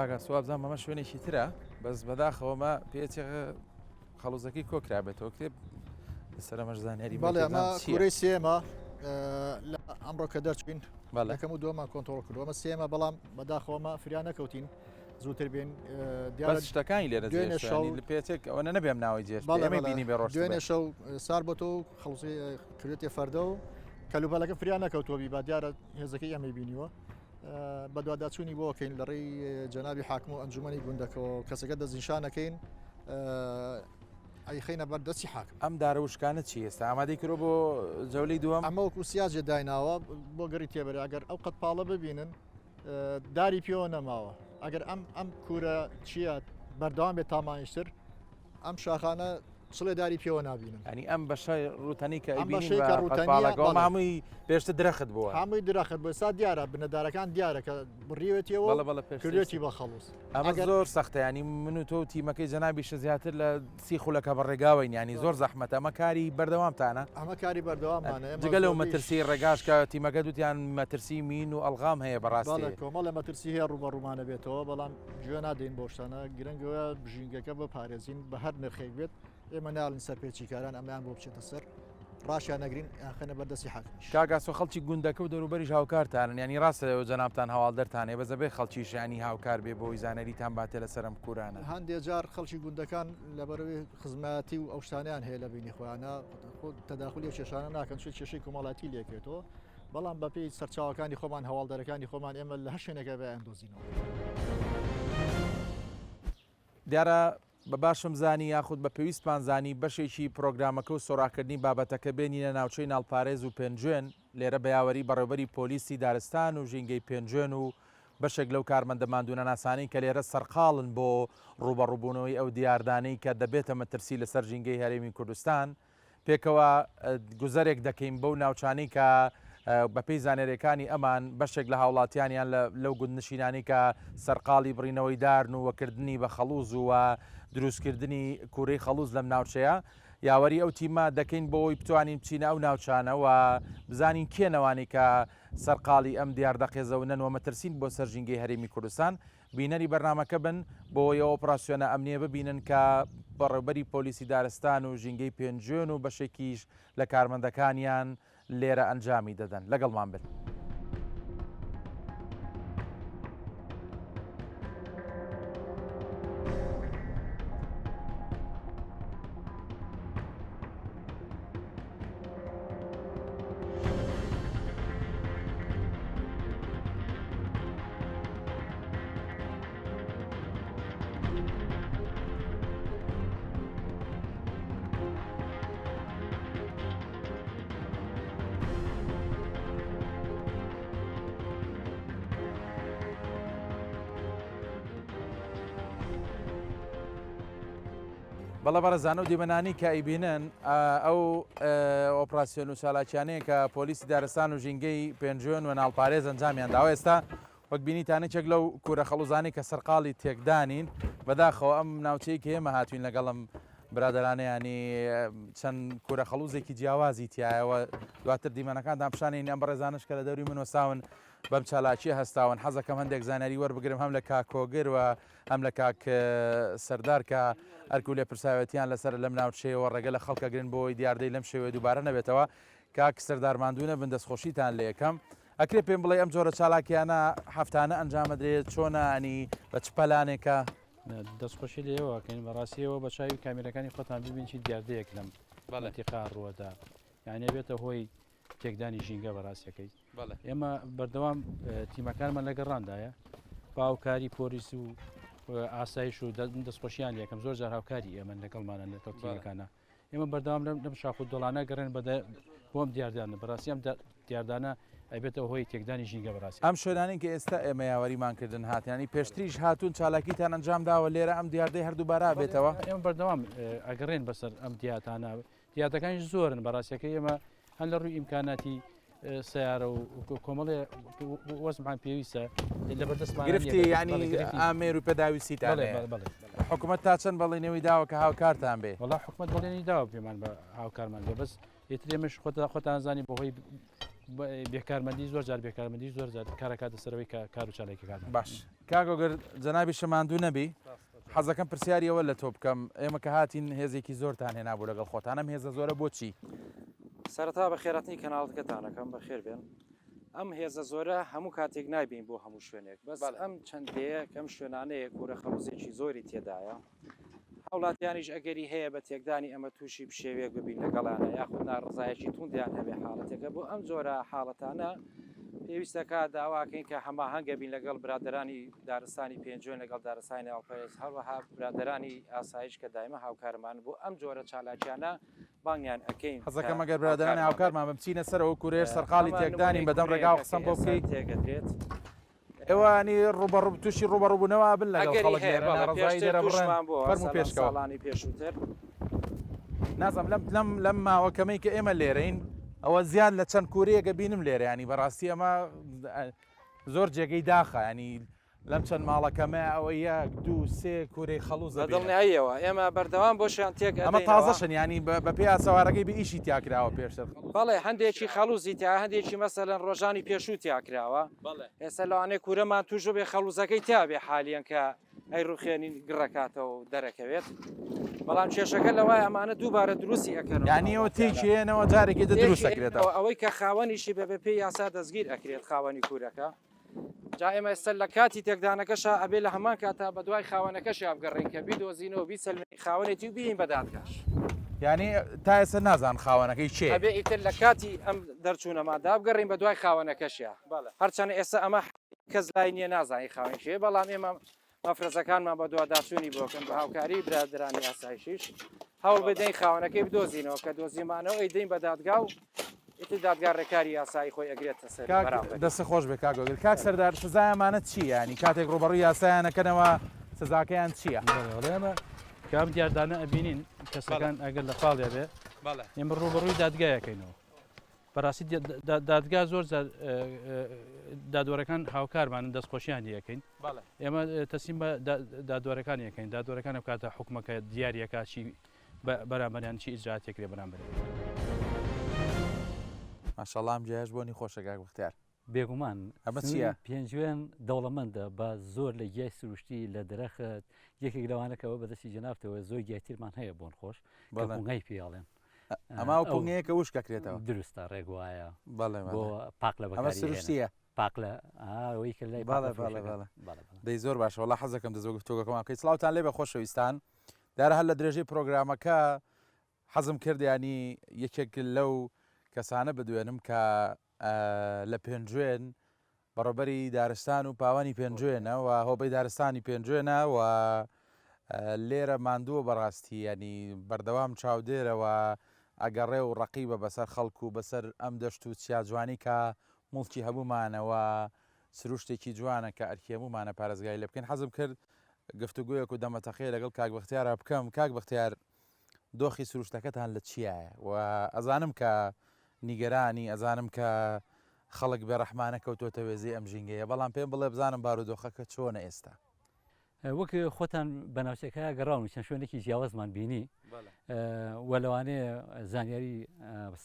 کاگە سوابزان مەمە شوێنێکی ترە بەس بەداخەوەمە پێچێ خەڵوزەکەی کۆکرابێتەوە کتێب لەسەر مەژزانیاری بەڵێ ئەمە کوورەی سێمە لە ئەمڕۆ کە دەرچین یەکەم و دووەمان کۆنتڕۆڵ کردو ئەمە سێمە بەڵام بەداخەوەمە فریان نەکەوتین زووتر بێن شتەکانی لێرە پێچێک ئەوە نەبێم ناوی جێش بینی بێ ڕۆژ دوێنێ شەو سار بۆ تۆ خەڵوزی کردێتی فەردە و کەلوبەلەکە فریان نەکەوتوەبی با دیارە هێزەکەی ئەمەی بینیوە بەدواداچوونی بۆکەین لە ڕێی جەنابی حاکم و ئەنجومەنی گوندەکەەوە کەسەکە دەستنیشانەکەین ئەی خینە بەردەستی حاکم ئەم دارە وشکانە چی ئێستا ئامادەی کرۆ بۆ جەولەی دووەم ئەمە وەکو سیاجێ دایناوە بۆ گەری تێبەر ئەگەر ئەو قەتپاڵە ببینن داری پێوە نەماوە ئەگەر ئەم کوورە چییە بەردەوام بێت تامانیشتر ئەم شاخانە چڵێ داری پێوە نبینن ئەنی ئەم بەشای ڕوتەنی کە ئەبینیڵەکەەوە هەمووی پێشتە درەخت بووە هەمووی درەخت بۆ سا دیارە بنەدارەکان دیارەکە بڕیوێتیەوە کردێتی بە خەڵوس ئەمە زۆر سەختە ینی من و تۆ تیمەکەی جەنابیشە زیاتر لە سی خولەکە بەڕێگاوین ینی زۆر زەحمەتە ئەمە کاری بەردەوامتانە ئەمە کاری بەردەوامانە جگە لەو مەترسی ڕێگاش کە تیمەکە دوتیان مەترسی مین و ئەلغام هەیە بەڕاستی کۆمەڵ لە مەترسی هەیە ڕوبە ڕوومانە بێتەوە بەڵام گوێ نادەین بۆ شتانە گرنگەوە بژینگەکە بە پارێزین بە هەر نرخێک بێت ئێمە ناڵین سەرپێچیکاران ئەمیان بۆ بچێتە سەر ڕاشیان نەگرین یانخەنە بەردەستی حاکمیش کاگاسۆ خەڵکی گوندەکە و دەوروبەریش هاوکارتانن ینی ڕاستە جەنابتان هەواڵدەرتانێ بەزەبێ خەڵکیش ینی هاوکار بێ بۆی زانەریتان باتێ لە سەرم کوورانە هەندێک جار خەڵکی گوندەکان لەبەرەوەی خزمەتی و ئەو شتانیان هەیە لە بینی خۆیانە تەداخلی و کێشانە ناکەن چ کێشەی کۆمەڵاتی لێکێتەوە بەڵام بەپێی سەرچاوەکانی خۆمان هەواڵدەرەکانی خۆمان ئێمە لە هەر شوێنێکە بە ئەندۆزینەوە دیارە بە باشم زانی یاخود بە پێویستمان زانی بەشێکی پرۆگرامەکە و سۆراکردنی بابەتەکە بێنینە ناوچەی ناڵپارێز و پێنجێن لێرە بەیاوەری بەڕێوەبەری پۆلیسی دارستان و ژینگەی پێنجێن و بەشێک لەو کارمەندەماندوونە ناسانەی کە لێرە سەرقاڵن بۆ ڕوبەڕووبوونەوەی ئەو دیاردانەی کە دەبێتە مەترسی لەسەر ژینگەی هەرێمی کوردستان پێکەوە گوزەرێک دەکەین بەو ناوچانەی کە بەپێی زانێرەکانی ئەمان بەشێک لە هاوڵاتیانیان لەو گوندنشینانی کە سەرقاڵی بڕینەوەی دارن و وەکردنی بە خەڵوز و دروستکردنی کوورەی خەڵوز لەم ناوچەیە یاوەری ئەو تیمە دەکەین بۆی بتوانین بچینە ئەو ناوچانە و بزانین کێنەوانی کە سەرقاڵی ئەم دیاردەقێزەوە نەنوە مەترسین بۆ سەر ژینگەی هەرێمی کوردستان بینەری بەرنامەکە بن بۆ ئەوە ئۆپراسیۆنە ئەمنیە ببینن کە بەڕێوەبەری پۆلیسی دارستان و ژینگەی پێنجێن و بەشێکیش لە کارمەندەکانیان لێرە ئەنجامی دەدەن لەگەڵمان بن. بەڵە بەڕێزان و دیبەنانی کە ئەیبینن ئەو ئۆپراسیۆن و چالاکیانەیە کە پۆلیسی دارستان و ژینگەی پێنجۆن و ناڵپارێز ئەنجامیان داوە ئێستا وەک بینیتانێکێک لەو کوورە خەڵوزانی کە سەرقاڵی تێکدانین بەداخەوە ئەم ناوچەی کە ئێمە هاتوین لەگەڵم برادرانەیانی چەند کوورە خەڵوزێکی جیاوازی تایەوە دواتر دیمەنەکان دامشانین ئەم بەڕێزانش کە لە دەوری من وەساون بەم چالاکی هەستاون حەزەکەم هەندێک زانەری وەربگرم هەم لە کاک کۆگر و هەم لە کاک سەردار کە ئەرکو لێ پرساوەتیان لەسەر لەم ناوچەیەوە ڕێگە لە خەڵکە گرن بۆی دیاردەی لەم شێوێ دووبارە نەبێتەوە کاک سەردار ماندوونە بن دەستخۆشیتان لە یەکەم ئەکرێ پێم بڵێ ئەم جۆرە چالاکیانە هەفتانە ئەنجامەدرێت چۆنە ئەنی بە چ پەلانێکە دەستخۆشی لێەوەکەین بەڕاستیەوە بە چاوی کامیرەکانی خۆتان ببین چی دیاردەیەک لەم بەڵەتیقا ڕووەدا یعنی بێتە هۆی تێکدانی ژینگە بەڕاستیەکەی ئێمە بەردەوام تیمەکانمان لە گەڕاندایە باوکاری پۆلیس و ئاسایش و دەستخۆشییان یەکەم زۆر جار هاوکاری ئێمە لەگەڵمانە لە تیمەکانە ئێمە بەردەوام لەم شاخ و دۆڵانە گەڕێن بۆم دیاردانە بەڕاستی ئەم دیاردانە ئەبێتەوە هۆی تێکدانی ژینگە بەڕاستی ئەم شوێنانی کە ئێستا ئێمە یاوەریمان کردن هاتیانی پێشتریش هاتوون چالاکیتان ئەنجام داوە لێرە ئەم دیاردەی هەردووبارا بێتەوە ئێمە بەردەوام ئەگەڕێن بەسەر ئەم دیاتانە دیاتەکانی زۆرن بەڕاستیەکەی ئێمە هەن لە ڕووی ئیمکاناتی سیارە و کۆمەڵێ وەزمان پێویستە لە بەردەستمان گرفتی ینی ئامێر و پێداویستیتان حکوومەت تا چەند بەڵێنەوەی داوە کە هاوکارتان بێ وڵا حکوومەت بەڵێنی داوە پێمان بە هاوکارمان بێ بەس ئێترێمەش خۆتان زانی بەهۆی بێکارمەندی زۆر جار بێکارمەندی زۆر جار کارەکاتە سەرەوەی کار و چالاکی کار باش کاگۆگەر جەنابی شەماندوو نەبی حەزەکەم پرسیاریەوە لە تۆ بکەم ئێمە کە هاتین هێزێکی زۆرتان هێنابوو لەگەڵ خۆتانم هێزە زۆرە بۆچی سەرەتا بە خێراتنی کەناڵەکەتانەکەم بە خێر بێن ئەم هێزە زۆرە هەموو کاتێک نایبین بۆ هەموو شوێنێک بەس ئەم چەندەیە ئەم شوێنانەیە کوورە خەڵوزێکی زۆری تێدایە هەوڵاتیانیش ئەگەری هەیە بە تێکدانی ئەمە تووشی شێوەیەک ببین لەگەڵانە یاخود ناڕزایەکی توندیان هەبێ حاڵەتێکە بۆ ئەم جۆرە حاڵەتانە پێویستەکە داواکەین کە هەماهەنگە بین لەگەڵ برادرانی دارستانی پێنجۆن لەگەڵ دارستانی ئاڵپەرێز هەروەها برادرانی ئاسایش کە دایمە هاوکارمان بۆ ئەم جۆرە چالاکیانە بانگیان ئەەکەین حەزەکەم ئەگەر برادرانی هاوکارمان بچینە سەرەوە کوورێر سەرقاڵی تێکدانی بەدەم ڕێگا و قسەم بۆ بکەیت تێگەدرێت ئێوانی ڕوبەڕوو تووشی ڕوبەڕووبوونەوە بن لەگەڵ خەڵک ڕزایی دەرەبڕێن فەرمو پێشکەوە ساڵانی پێشووتر نازم لەم ماوەکەمەی کە ئێمە لێرەین ئەوە زیاد لە چەند کوورەیەکە بینم لێرە ینی بەڕاستی ئەمە زۆر جێگەی داخە ینی لەم چەند ماڵەکەمە ئەوە یەک دوو سێ کوورەی خەڵوز دڵنیاییەوە ئێمە بەردەوام بۆشیان تێک ئەمە تازەشن ینی بە پێ سەوارەکەی بە ئیشی تیاکراوە پێشتر بەڵێ هەندێکی خەڵوزی تا هەندێکی مەسەلەن ڕۆژانی پێشوو تیاکراوە ئێستا لەوانەیە کوورەمان توش بێ خەڵوزەکەی تابێ حالیان کە ئەی ڕوخێنی گڕەکاتەوە و دەرەکەوێت بەڵام کێشەکە لەوای ئەمانە دووبارە دروستی ئەەکەن ینی ئەوە تێکێنەوە جارێکی دروست ئەکرێتەوە ئەوەی کە خاوەنیشی بە پێی یاسا دەستگیر ئەکرێت خاوەنی کوورەکە جا ئێمە ئێستا لە کاتی تێکدانەکەشە ئەبێ لە هەمان کاتا بە دوای خاوەنەکەشی ئابگەڕین کە بیدۆزینەوە بیسەلمی خاوەنێتی و بین بەدادگاش ینی تا ئێستا نازان خاوەنەکەی چێ ئەبێ ئیتر لە کاتی ئەم دەرچوونەمادا بگەڕین بە دوای خاوەنەکەشیە هەرچەنە ئێستا ئەمە کەس لای نییە نازانی خاوەنشێ بەڵام ئێمە مەفرەزەکانمان بە دوواداشوونی بۆکەن بە هاوکاری برادرانی ئاسایشیش هەوڵ بدەین خاوەنەکەی بدۆزینەوە کە دۆزیمانەوە ئەیدەین بە دادگا و ئیتر دادگا ڕێکاری یاسایی خۆی ئەگرێتە سەر دەست خۆش بێ کاگۆگل کاک سەردار سزایەمانە چی ینی کاتێک ڕوبەڕووی یاسایانەکەنەوە سزاکەیان چییە؟ ئێمە کام دیاردانە ئەبینین کەسەکان ئەگەر لە فاڵێ بێ ئێمە ڕوبەڕووی دادگایەکەینەوە بەڕاستی دادگا زۆر دادوەرەکان هاوکارمان دەستخۆشیان یەکەین ئێمە تەسیم بە دادوەرەکان یەکەین دادوەرەکان کاتە حکومەکە دیارریەکە چی بەرامبەریان چی ئیجراتێکرێ بەرامبەر ماشەڵام جێش بۆنی خۆشەگاک بختیار بێگومان ئەمە چییە؟ پێنجوێن دەوڵەمەندە بە زۆر لە گیای سروشتی لە دەرەخت یەکێک لەوانەکەەوە بەدەستی جەنابتەوە زۆر گیاتیرمان هەیە بۆن خۆش بەڵنگای پیاڵێن ئەما و پڵنگەیە کە وشکەکرێتەوە دروستە ڕێگوایە بۆ پاک لە ئەمە سروشتیە پاک لە ئەوەی کە لای دەی زۆر باشە وڵا حەزەکەم دەزۆ گفتوگەکەماکەی سلااوان لێ بە خۆشەویستان دارە هەر لە درێژەی پرۆگرامەکە حەزم کردیانی یەکێک لەو کەسانە بدوێنم کە لە پێنجوێن بەڕۆبەری دارستان و پاوانی پێنجوێنە و هۆبەی دارستانی پێنجوێنە و لێرە ماندووە بەڕاستی ینی بەردەوام چاودێرەوە ئەگەڕێ و ڕقیبە بەسەر خەڵکو و بەسەر ئەم دەشت و چیا جوانی کە مڵکی هەبوومانەوە سروشتێکی جوانە کە ئەرکێمومانە پارێزگای لێ بکەین حەزم کرد گفتوگویەک و دەمەتەخێ لەگەڵ کاک بەختیارە بکەم کاک بەختیار دۆخی سروشتەکەتان لە چیایە و ئەزانم کە نیگەرانی ئەزانم کە خەڵک بێڕەحمانە کەوتۆتە وێزی ئەم ژینگەیە بەڵام پێم بڵێ بزانم بارودۆخەکە چۆنە ئێستا وەک خۆتان بەناوچەکە گەڕاون چەند شوێنێکی جیاوازمان بینی وە لەوانەیە زانیاری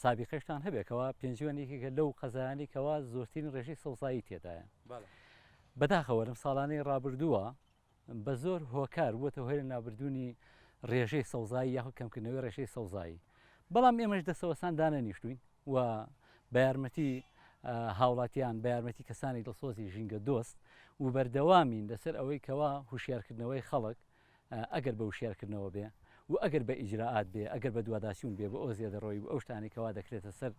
سابقەشتان هەبێتەوە پێنجوێنێکێکە لەو قەزایانێکەوە زۆرترین ڕێژەی سەوزایی تێدایە بەداخەوە لەم ساڵانەی ڕابردووە بە زۆر هۆکار وتە هۆی لە نابردوونی ڕێژەی سەوزایی یاخود کەمکردنەوەی ڕێژەی سەوزایی بەڵام ئێمەش دەسەوەسان دانەنیشتوین و بە یارمەتی هاوڵاتیان بە یارمەتی کەسانی دڵسۆزی ژینگە دۆست و بەردەوامین لەسەر ئەوەی کەوا هوشیارکردنەوەی خەڵک ئەگەر بە هوشیارکردنەوە بێ و ئەگەر بە ئیجراعات بێ ئەگەر بە دوواداسیون بێ بە ئەو زیادەڕۆی ئەو شتانی کەوا دەکرێتە سەر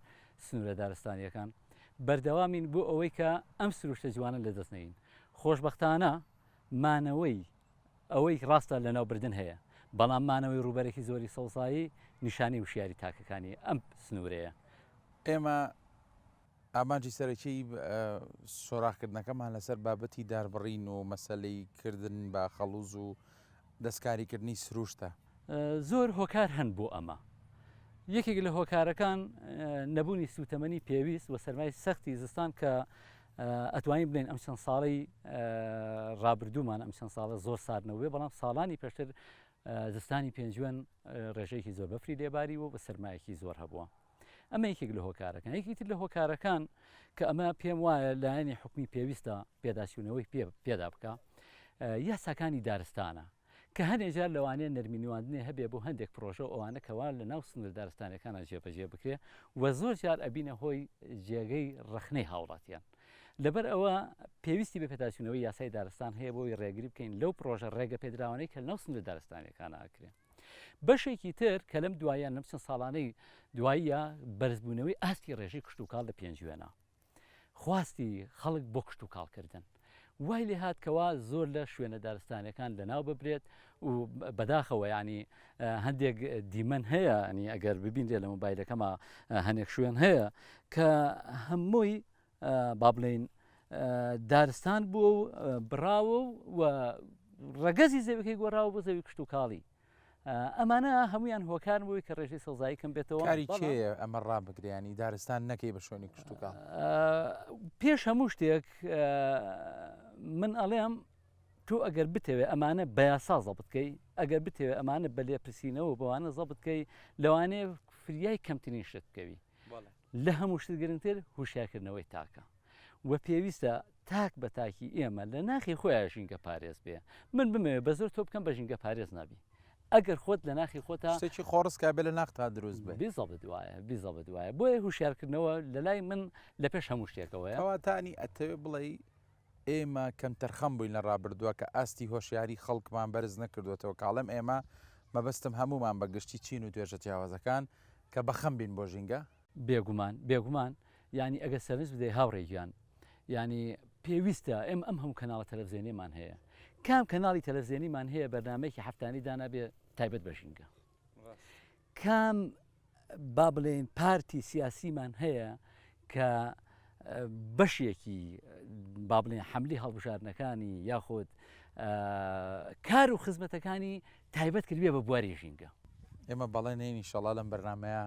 سنوورە دارستانیەکان بەردەوامین بۆ ئەوەی کە ئەم سروشتە جوانە لە دەستنەین خۆشبەختانە مانەوەی ئەوەی ڕاستە لە ناوبردن هەیە بەڵام مانەوەی ڕوبەرێکی زۆری سەوزایی نیشانی وشیاری تاکەکانی ئەم سنوورەیە ئێمە ئامانجی سەرەکی سۆراخکردنەکەمان لەسەر بابەتی داربڕین و مەسلەی کردن بە خەڵوز و دەستکاریکردنی سروشتە زۆر هۆکار هەن بۆ ئەمە یەکێک لە هۆکارەکان نەبوونی سوتەمەنی پێویست و سەرمای سەختی زستان کە ئەتوانین بڵێن ئەم چەند ساڵی ڕابردوومان ئەم چەند ساڵە زۆر ساردنەوەی بەڵام ساڵانی پێشتر زستانی پێنجوێن ڕێژەیەکی زۆر بەفری لێباری و بە سەرمایەکی زۆر هەبووە ئەمە یەکێک لە هۆکارەکان یەکێتر لە هۆکارەکان کە ئەمە پێم وایە لایەنی حکومی پێویستە پێداچوونەوەی پێدا بکە یاساکانی دارستانە کە هەندێکجار لەوانەیە نەرمینیواندنێ هەبێ بۆ هەندێک پرۆژە ئەوانە کەوا لە ناو سنوور دارستانەکانە جێبەجێ بکرێ و زۆر جار ئەبینە هۆی جێگەی ڕخنەی هاوڵاتیان لەبەر ئەوە پێویستی بە پێداچوونەوەی یاسای دارستان هەیە بۆی ڕێگری بکەین لەو پرۆژە ڕێگە پێدراوانەی کە ناو سنوور دارستانەکان ئاکرێ بەشێکی تر کە لەم دواییان لەم چەند ساڵانەی دواییە بەرزبوونەوەی ئاستی ڕێژەی کشت و کاڵ لە پێنجوێنە خواستی خەڵک بۆ کشت و کاڵکردن وای لێ هاتکەوە زۆر لە شوێنە دارستانەکان لەناو ببرێت و بەداخەوە ینی هەندێک دیمەن هەیە ینی ئەگەر ببینرێ لە مۆبایلەکەمە هەنێک شوێن هەیە کە هەمووی با بڵێن دارستان بوو بڕاوە و ڕەگەزی زەویەکەی گۆڕاوە بۆ زەوی کشت و کاڵی ئەمانە هەمویان هۆکار بووی کە ڕێژەی سەوزایی کەم بێتەوە کاری چێە ئەمە ڕابگریانی دارستان نەکەی بە شوێنی کشت و کاڵ پێش هەموو شتێک من ئەڵێم تۆ ئەگەر بتەوێ ئەمانە بە یاسا زەبت بکەی ئەگەر بتەوێ ئەمانە بە لێپرسینەوە بەوانە زەبت بکەی لەوانەیە فریای کەمترین شت بکەوی لە هەموو شت گرنگتر هوشیارکردنەوەی تاکە و پێویستە تاک بە تاکی ئێمە لە ناخی خۆیان ژینگە پارێز بێ من بمەوێ بە زۆر تۆ بکەم بە ژینگە پارێز نابی ئەگەر خۆت لە ناخی خۆتا شتێکی خۆڕسکا بێ لە ناخ تا دروست بێ بیزە بدوایە بۆیە هوشیارکردنەوە لە لای من لە پێش هەموو شتێکەوەیە ئەواتانی ئەتەوێ بڵێ ئێمە کەم تەرخەم بووین لە ڕابردووە کە ئاستی هۆشیاری خەڵکمان بەرز نەکردوێتەوە کاڵم ئێمە مەبەستم هەمومان بە گشتی چین و توێژە جیاوازەکان کە بەخەم بین بۆ ژینگە بێگومان ینی ئەگە سەرنج بدەی هاوڕێگیان ینی پێویستە ئێمە ئەم هەموو کەناڵە تەلەڤیزیۆنیمان هەیە کام کەناڵی تەلەڤیزیۆنیمان هەیە بەرنامەیەکی هەفتانی دانابێ تایبەت بە ژینگە کام با بڵێن پارتی سیاسیمان هەیە کە بەشێکی با بڵێن حملی هەڵبژاردنەکانی یاخود کار و خزمەتەکانی تایبەت کردوێ بە بواری ژینگە ئێمە بەڵێن ئینشەڵا لەم بەرنمەیە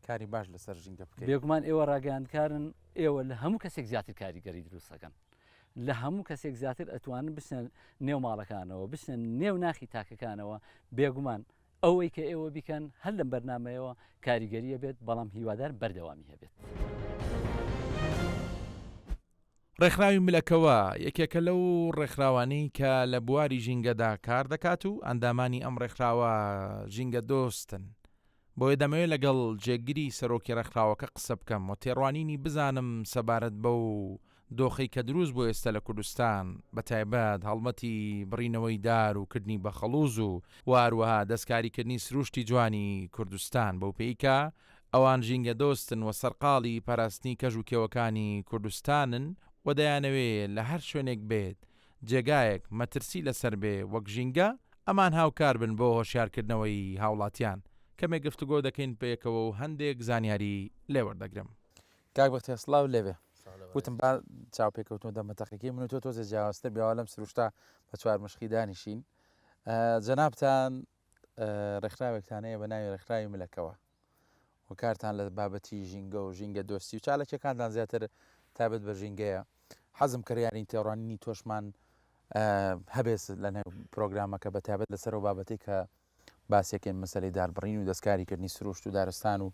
کاری باش لەسەر ژینگە بکەین بێگومان ئێوە ڕاگەیاندکارن ئێوە لە هەموو کەسێک زیاتر کاریگەری دروستەکەن لە هەموو کەسێک زیاتر ئەتوانن بچنە نێو ماڵەکانەوە بچنە نێو ناخی تاکەکانەوە بێگومان ئەوەی کە ئێوە بیکەن هەر لەم بەرنمەیەوە کاریگەریە بێت بەڵام هیوادار بەردەوامی هەبێت ڕێکخراوی ملەکەوە یەکێکە لەو ڕێکخراوانەی کە لە بواری ژینگەدا کار دەکات و ئەندامانی ئەم ڕێکخراوە ژینگە دۆستن بۆیە دەمەوێت لەگەڵ جێگیری سەرۆکی ڕێکخراوەکە قسە بکەم و تێڕوانینی بزانم سەبارەت بە و دۆخی کە دروست بۆ ئێستا لە کوردستان بە تایبەت هەڵمەتی بڕینەوەی دار و کردنی بە خەڵوز و واروەها دەستکاریکردنی سروشتی جوانی کوردستان بەو پێیکە ئەوان ژینگە دۆستن و سەرقاڵی پاراستنی کەژ و کێوەکانی کوردستانن و دەیانەوێت لە هەر شوێنێک بێت جێگایەک مەترسی لەسەر بێ وەک ژینگە ئەمان هاوکار بن بۆ هۆشیارکردنەوەی هاوڵاتیان کەمێک گفتوگۆ دەکەین پێیەکەوە و هەندێک زانیاری لێوەردەگرم کاک بەختیار سڵاو لێبێ وتم با چاو پێکەوتن دەمەتەقیەکەی من و تۆ تۆزە جیاوازتر بیاوە لەم سروشتا بە چوار مشخی دانیشین جەنابتان ڕێکخراوێکتانەیە بە ناوی ڕێکخراوی ملەکەوە و کارتان لە بابەتی ژینگە و ژینگە دۆستی و چالەکیەکانتان زیاتر تابێت بە ژینگەیە حەزم کردیانی تێڕوانینی تۆشمان هەبێت لە نێو پرۆگرامەکە بە تابێت لەسەر و بابەتی کە باسێکێن مەسەلەی داربڕین و دەستکاریکردنی سروشت و دارستان و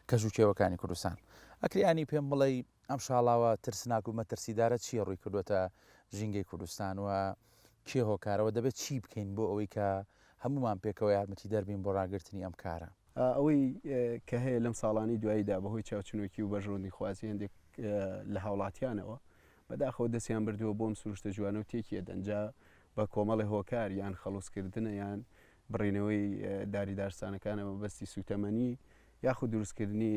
کەژ و کێوەکانی کوردستان ئەکریانی پێم بڵێ ئەم شاڵاوە ترسناک و مەترسیدارە چیە ڕووی کردوتە ژینگەی کوردستان و کێ هۆکارەوە دەبێت چی بکەین بۆ ئەوەی کە هەمومان پێکەوە یارمەتی دەربین بۆ ڕاگررتنی ئەم کارە ئەوەی کە هەیە لەم ساڵانی دواییدا بەهۆی چاوچنۆکی و بەژڕوندی خوازی هەندێک لە هاوڵاتیانەوە بەداخەوە دەستیان بردووە بۆم سروشتە جوانە و تێکیە دەنجا بە کۆمەڵی هۆکار یان خەڵوسکردنە یان بڕینەوەی داری دارستانەکانەوە بەستی سوتەمەنی یاخود دروستکردنی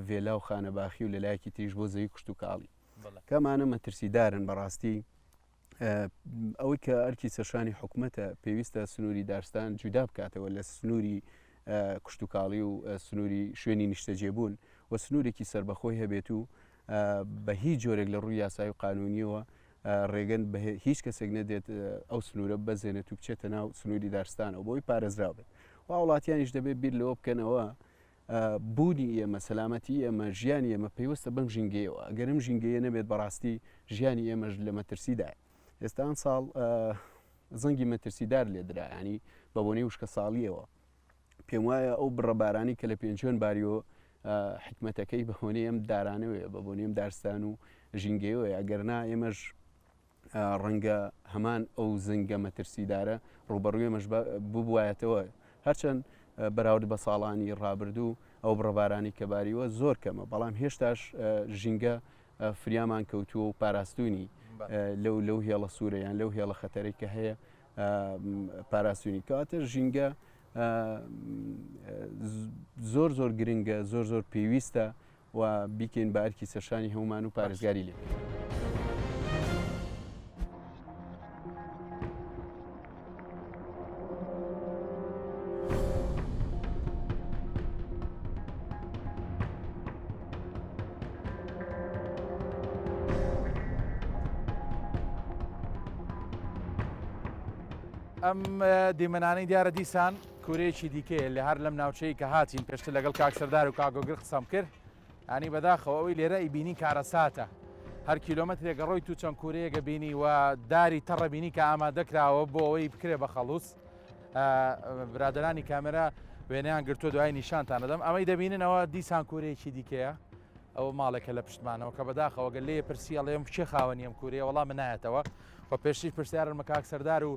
vێلا و خانەباخی و لەلایەکی تریش بۆ زەوی کوشت و کاڵی کەمانە مەترسیدارن بەڕاستی ئەوەی کە ئەرکی سەرشانی حکوومەتە پێویستە سنووری دارستان جودا بکاتەوە لە سنووری کوشت و کاڵی و سنووری شوێنی نیشتەجێبوون و سنوورێکی سربەخۆی هەبێت و بە هیچ جۆرێک لە ڕووی یاسای و قانونیەوە ڕێگەن هیچ کەسێک نەدێت ئەو سنوورە بەزێنێت و بچێتە ناو سنووری دارستانەوە بۆی پارێزراو بێت و وڵاتیانیش دەبێت بیر لەوە بکەنەوە بوونی ئێمە سەلامەتی ئێمە ژیانی ئێمە پێویستە بەم ژینگەیەوە ئەگەرم ژینگەیە نەبێت بەڕاستی ژیانی ئێمەش لە مەترسیدایە ئێستا ئەم ساڵ زەنگی مەترسیدار لێدرا ینی بە بۆنەی وشکە ساڵیەوە پێم وایە ئەو بڕەبارانی کە لە پێنجۆن باریەوە حکمەتەکەی بە هۆنەی ئەم دارانەوەیە بە بۆنیم دارستان و ژینگەیەوە ئەگەرنا ئێمەش ڕەنگە هەمان ئەو زنگە مەترسیدارە ڕوبەڕووی ئێمەش ببوایەتەوە هەرچەند بەراورد بە ساڵانی ڕابردوو ئەو بڕەبارانی کەباریوە زۆر کەمە بەڵام هێشتاش ژینگە فریامان کەوتووە و پاراستونی لەو هێڵە سوورەیان لەو هێڵە خەتەرەی کە هەیە پاراستونی کاتە ژینگە زۆر گرنگە زۆر پێویستە و بیکەین بە ئەرکی سەرشانی هەمومان و پارێزگاری لێ ئەم دیمەنانەی دیارە دیسان کوورەیەکی دیکەیە لە هەر لەم ناوچەی کە هاتین پێشتر لەگەڵ کاکسەردار و کاگۆگر قسەم کرد ئەنی بەداخەوە ئەوەی لێرە ئیبینی کارەساتە هەر کیلۆمەترێک ڕۆی تو چەند کوورەیەگە بینی و داری تەڕەبینی کە ئامادەکراوە بۆ ئەوەی بکرێ بە خەڵوس برادرانی کامێرا وێنەیان گرتووە دوای نیشانتان دەدەم ئەمەی دەبیننەوە دیسان کوورەیەکی دیکەیە ئەوە ماڵێکە لە پشتمانەوە کە بەداخەوە گەل لێ پرسی ئەڵێم چێ خاوەنی ئەم کوورەیە وەڵام من نایەتەوە و پێشتیش پرسیارم بە کاکسەردار و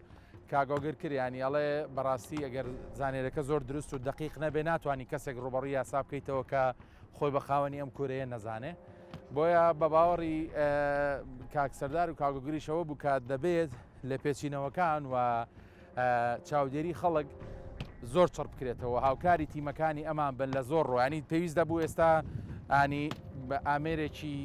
کاگۆگر کردیانی ئەڵێ بەڕاستی ئەگەر زانێرەکە زۆر دروست و دقیق نەبێ ناتوانانی کەسێک ڕوبەڕووی یاسا بکەیتەوە کە خۆی بە خاوەنی ئەم کوورەیە نەزانێ بۆیە بە باوەڕی کاکسەردار و کاگۆگریشەوە بوو کات دەبێت لە پێچینەوەکان و چاودێری خەڵک زۆر چڕ بکرێتەوە هاوکاری تیمەکانی ئەمان بن لە زۆر ڕۆیانی پێویست دەبوو ئێستا ئانی بە ئامێرێکی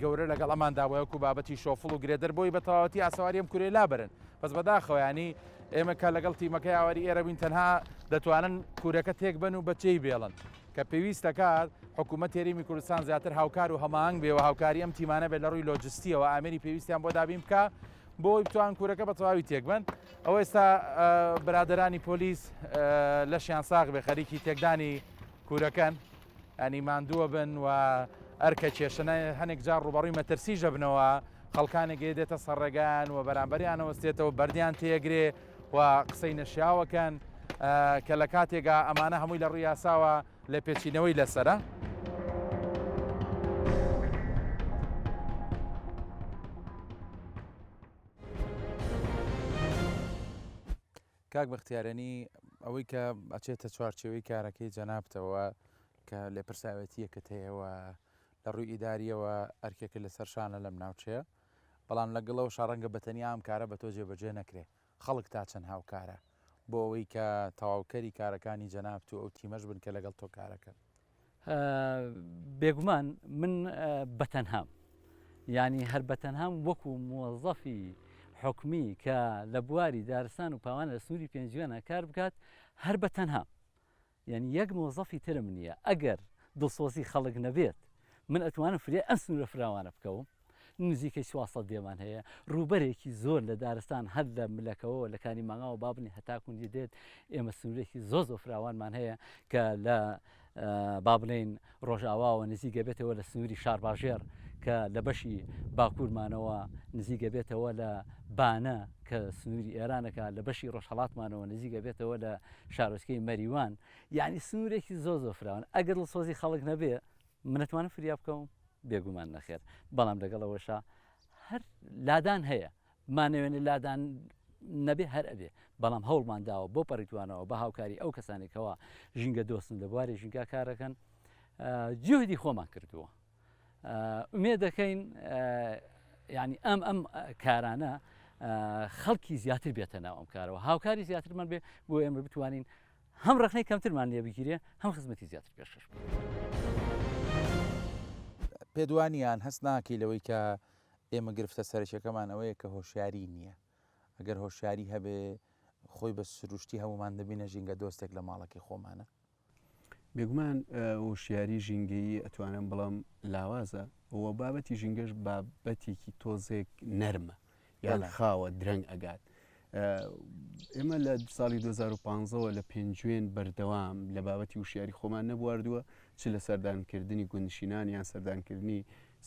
گەورە لەگەڵ ئەمانداوەیەکو بابەتی شۆفڵ و گرێدەر بۆی بە تەواوەتی ئاسەواری ئەم کوورەی لابرن بەس بەداخەوەیانی ئێمە کە لەگەڵ تیمەکەی ئاواری ئێرە بین تەنها دەتوانن کوورەکە تێک بن و بەچەی بێڵن کە پێویستە کات حکوومەت هێرمی کوردستان زیاتر هاوکار و هەماهنگ بێ و هاوکاری ئەم تیمانە بێت لە ڕووی لۆجستیەوە ئامێری پێویستیان بۆ دابین بکە بۆی بتوان کوورەکە بە تەواوی تێک بن ئەوە ئێستا برادرانی پۆلیس لەشیان ساغ بێ خەریکی تێکدانی کوورەکەن ئەنی ماندووە بن و ئەرکە کێشەنە هەنێک جار ڕوبەڕووی مەترسیژە بنەوە خەڵکانێک دێتە سەرڕێگان و بەرامبەریانەوەستێتەوە بەردیان تێگرێ و قسەی نەشیاوەکەن کە لە کاتێکا ئەمانە هەمووی لە ڕووی یاساوە لە پێچینەوەی لەسرە کاک بەختیارەنی ئەوەی کە ئەچێتە چوارچێوەی کارەکەی جەنابتەوە کە لێپرساوەتیەکەت هەیەەوە لە ڕووی ئیداریەوە ئەرکێکە لەسەر شانە لەم ناوچەیە بەڵام لەگەڵەوە شارەنگە بەتەنیا ئەم کارە بە تۆ جێبەجێ نەکرێ خەڵک تا چەند هاوکارە بۆ ئەوەی کە تەواوکەری کارەکانی جەنابت و ئەو تیمەش بن کە لەگەڵ تۆ کارەکەن بێگومان من بەتەنهام ینی هەر بەتەنهام وەکو موەزەفی حکمی کە لە بواری دارستان و پاوان لە سنووری پێنجوێنە کار بکات هەر بەتەنهام یعنی یەک موەزەفی ترم نییە ئەگەر دڵسۆزی خەڵک نەبێت من ئەتوانم فرێ ئەم سنوورە فراوانە بکەوم نزیکەی سواسە دێمان هەیە ڕوبەرێکی زۆر لە دارستان هەر لە ملەکەەوە لە کانی ماغاوە بابنی هەتاکوونی دێت ئێمە سنوورێکی زۆ فراوانمان هەیە کە لە با بڵێن ڕۆژاواوە نزیگە بێتەوە لە سنووری شارباژێر کە لە بەشی باکوورمانەوە نزیگە بێتەوە لە بانە کە سنووری ئێرانەکە لە بەشی ڕۆژهڵاتمانەوە نزیگە بێتەوە لە شارۆچکەی مەریوان یعنی سنوورێکی زۆ فراوان ئەگەر لە سۆزی خەڵک نەبێ منەتوانم فریا بکەم بێگومان نەخێر بەڵام لەگەڵەوەشە هەر لادان هەیە مانەوێنێ لادان نەبێ هەر ئەبێ بەڵام هەوڵمان داوە بۆ پەڕیتوانەوە بە هاوکاری ئەو کەسانێکەوە ژینگە دۆستن لە بواری ژینگا کارەکەن جوهدی خۆمان کردووە ئومێ دەکەین ینی ئەم کارانە خەڵکی زیاتر بێتە ناو ئەم کارەوە هاوکاری زیاترمان بێ بۆ ئێمە بتوانین هەم ڕخنەی کەمترمان لێ بگیرێ هەم خزمەتی زیاتر پێشش پێدوانیان هەست ناکەی لەوەی کە ئێمە گرفتە سەرچەکەمان ئەوەیە کە هۆشیاری نییە ئەگەر هۆشیاری هەبێ خۆی بە سروشتی هەمومان دەبینە ژینگە دۆستێک لە ماڵەکەی خۆمانە بێگومان وشیاری ژینگەیی ئەتوانم بڵام لاوازە وە بابەتی ژینگەش بابەتێکی تۆزێک نەرمە یان خاوە درەنگ ئەگات ئێمە لە ساڵی 2015ەوە لە پێنجوێن بەردەوام لە بابەتی وشیاری خۆمان نەبواردووە چ لە سەردانکردنی گوندشینان یان سەردانکردنی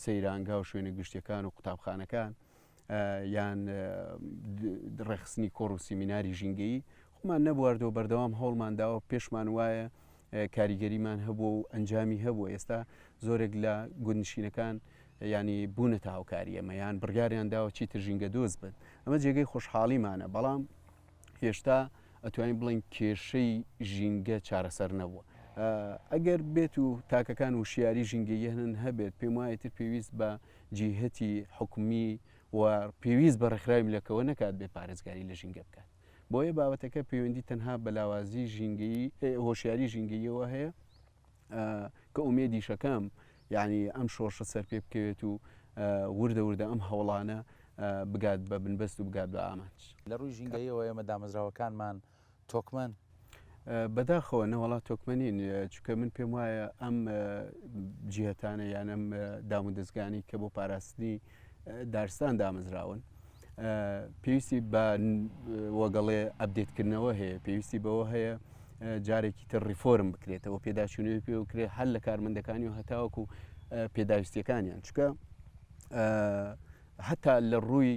سەیرانگا و شوێنە گشتەکان و قوتابخانەکان یان ڕێخستنی کۆڕ و سیمیناری ژینگەیی خۆمان نەبواردەوە بەردەوام هەوڵمان داوە پێشمان وایە کاریگەریمان هەبوو و ئەنجامی هەبووە ئێستا زۆرێک لە گوندشینەکان ینی بوونەتە هاوکاری ئەمە یان بڕیاریان داوە چیتر ژینگە دۆست بن ئەمە جێگەی خۆشحاڵیمانە بەڵام هێشتا ئەتوانین بڵین کێشەی ژینگە چارەسەر نەبووە ئەگەر بێت و تاکەکان وشیاری ژینگەیی هەن هەبێت پێم وایەتر پێویست بە جیهەتی حکومی و پێویست بە ڕێکخراوی ملەکەوە نەکات بێ پارێزگاری لە ژینگە بکات بۆیە بابەتەکە پەیوەندی تەنها بەلاوازی ژینگەیی هۆشیاری ژینگەییەوە هەیە کە ئومێدی شەکەم یعنی ئەم شۆڕشە سەر پێ بکەوێت و وردە وردە ئەم هەوڵانە بگات بە بنبەست و بگات بە ئامانج لە ڕووی ژینگەیەوە ئێمە دامەزراوەکانمان تۆکمەن بەداخەوە نەوەڵات تۆکمەنین چکە من پێم وایە ئەم جیهەتانە یان ئەم دام و دەستگانی کە بۆ پاراستنی دارستان دامەزراون پێویستی بە وەگەڵێ ئەبدێتکردنەوە هەیە پێویستی بەوە هەیە جارێکی تر ڕیفۆرم بکرێتەوە پێداچوونەوەی پێ بکرێت هەر لە کارمەندەکانی و هەتاوەکو پێداویستیەکانیان چکە هەتا لە ڕووی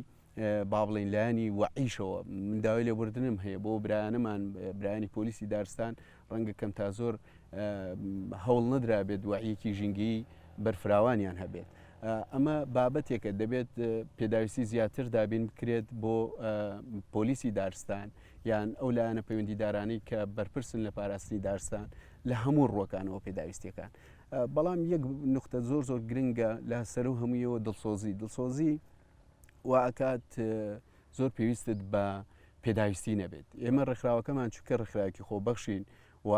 با بڵین لایانی وعیشەوە من داوای لێبوردنم هەیە بۆ برایانەمان برایانی پۆلیسی دارستان ڕەنگە کەم تا زۆر هەوڵ نەدرا بێت وعیەکی ژینگەیی بەرفراوانیان هەبێت ئەمە بابەتێکە دەبێت پێداویستی زیاتر دابین بکرێت بۆ پۆلیسی دارستان یان ئەو لایەنە پەیوەندیدارانی کە بەرپرسن لە پاراستنی دارستان لە هەموو ڕوەکانەوە پێداویستیەکان بەڵام یەک نقطە زۆر زۆر گرنگە لە سەر و هەموویەوە دڵسۆزی واکات زۆر پێویستت بە پێداویستی نەبێت ئێمە ڕێکخراوەکەمان چکە ڕێکخراوێکی خۆبەخشین و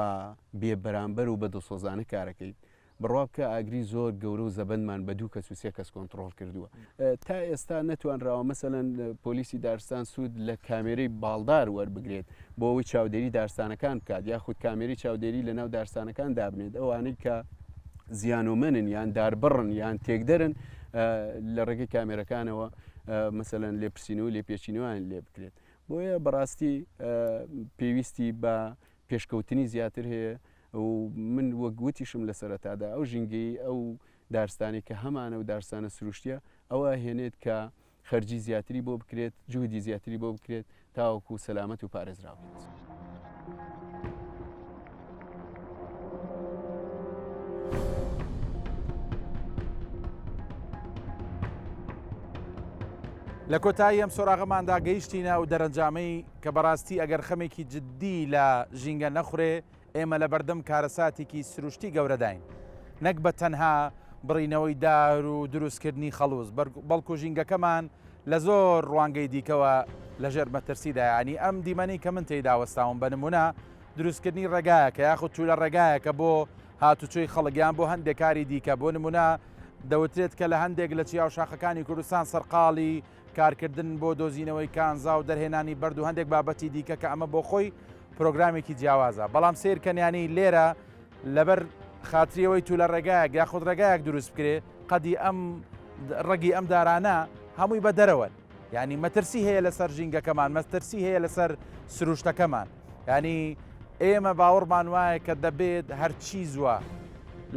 بێ بەرامبەر و بە دڵسۆزانە کارەکەین بڕوا بکە ئاگری زۆر گەورە و زەبەندمان بە دوو کەس و سێ کەس کۆنتترۆل کردووە تا ئێستا نەتوانراوە مەسەلەن پۆلیسی دارستان سوود لە کامێرەی باڵدار وەربگرێت بۆ ئەوەی چاودێری دارستانەکان بکات یاخود کامێری چاودێری لە ناو دارستانەکان دابنێت ئەوانەی کە زیانومەنن یان داربڕن یان تێکدەرن لە ڕێگەی کامێرەکانەوە مەسەلەن لێپرسینەوە لێ پێچینەوەیان لێ بکرێت بۆیە بەڕاستی پێویستی بە پێشکەوتنی زیاتر هەیە و من وەگوتیشم لە سەرەتادا ئەو ژینگەی ئەو دارستانی کە هەمانە و دارستانە سروشتیە ئەوە هێنێت کە خەرجی زیاتری بۆ بکرێت جوودی زیاتری بۆ بکرێت تاوەکو سەلامەت و پارێزراو بێت. لە کۆتایی ئەم سۆراغەماندا گەیشتینە و دەرەنجامەی کە بەڕاستی ئەگەر خەمێکی جددی لە ژینگە نەخورێ ئێمە لە بەردەم کارەساتێکی سروشتی گەورەداین نەک بە تەنها بڕینەوەی دار و دروستکردنی خەڵوز بەڵکو ژینگەکەمان لە زۆر ڕوانگەی دیکەوە لەژێر مەترسیدا ینی ئەم دیمەنی کە من تێی داوەستاوم بە نمونە دروستکردنی ڕێگایەکە یاخود چوو لە ڕێگایەکە بۆ هاتوچۆی خەڵکیان بۆ هەندێک کاری دیکە بۆ نمونە دەوترێت کە لە هەندێک لە چیاو شاخەکانی کوردستان سەرقاڵی کارکردن بۆ دۆزینەوەی کانزا و دەرهێنانی بەرد و هەندێک بابەتی دیکە کە ئەمە بۆ خۆی پرۆگرامێکی جیاوازە بەڵام سیرکەنیانی لێرە لەبەر خاتریەوەی تو لە ڕێگایەک یاخود ڕێگایەک دروست بکرێ قەدی ئەم ڕەگی ئەم دارانە هەمووی بە دەرەوەن ینی مەترسی هەیە لەسەر ژینگەکەمان مەترسی هەیە لەسەر سروشتەکەمان ینی ئێمە باوەڕمان وایە کە دەبێت هەرچی زووە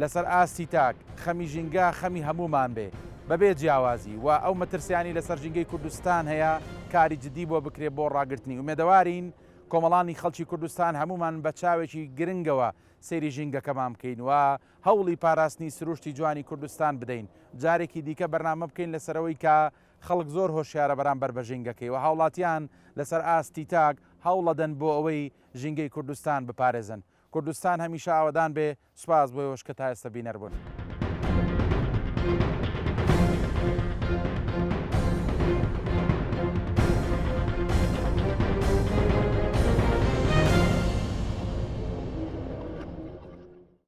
لەسەر ئاستی تاک خەمی ژینگە خەمی هەمومان بێ بەبێ جیاوازی و ئەو مەترسیانی لەسەر ژینگەی کوردستان هەیە کاری جدی بۆ بکرێت بۆ ڕاگررتنی ومێدەوارین کۆمەڵانی خەڵکی کوردستان هەمومان بە چاوێکی گرنگەوە سەیری ژینگەکەمان بکەین و هەوڵی پاراستنی سروشتی جوانی کوردستان بدەین جارێکی دیکە بەرنامە بکەین لەسەرەوەی کە خەڵک زۆر هۆشیارە بەرامبەر بە ژینگەکەی و هاوڵاتیان لەسەر ئاستی تاک هەوڵەدەن بۆ ئەوەی ژینگەی کوردستان بپارێزن کوردستان هەمیشە ئاوادان بێ سوپاس بۆ ئەوەش کە تا ئێستا بینەر بوون.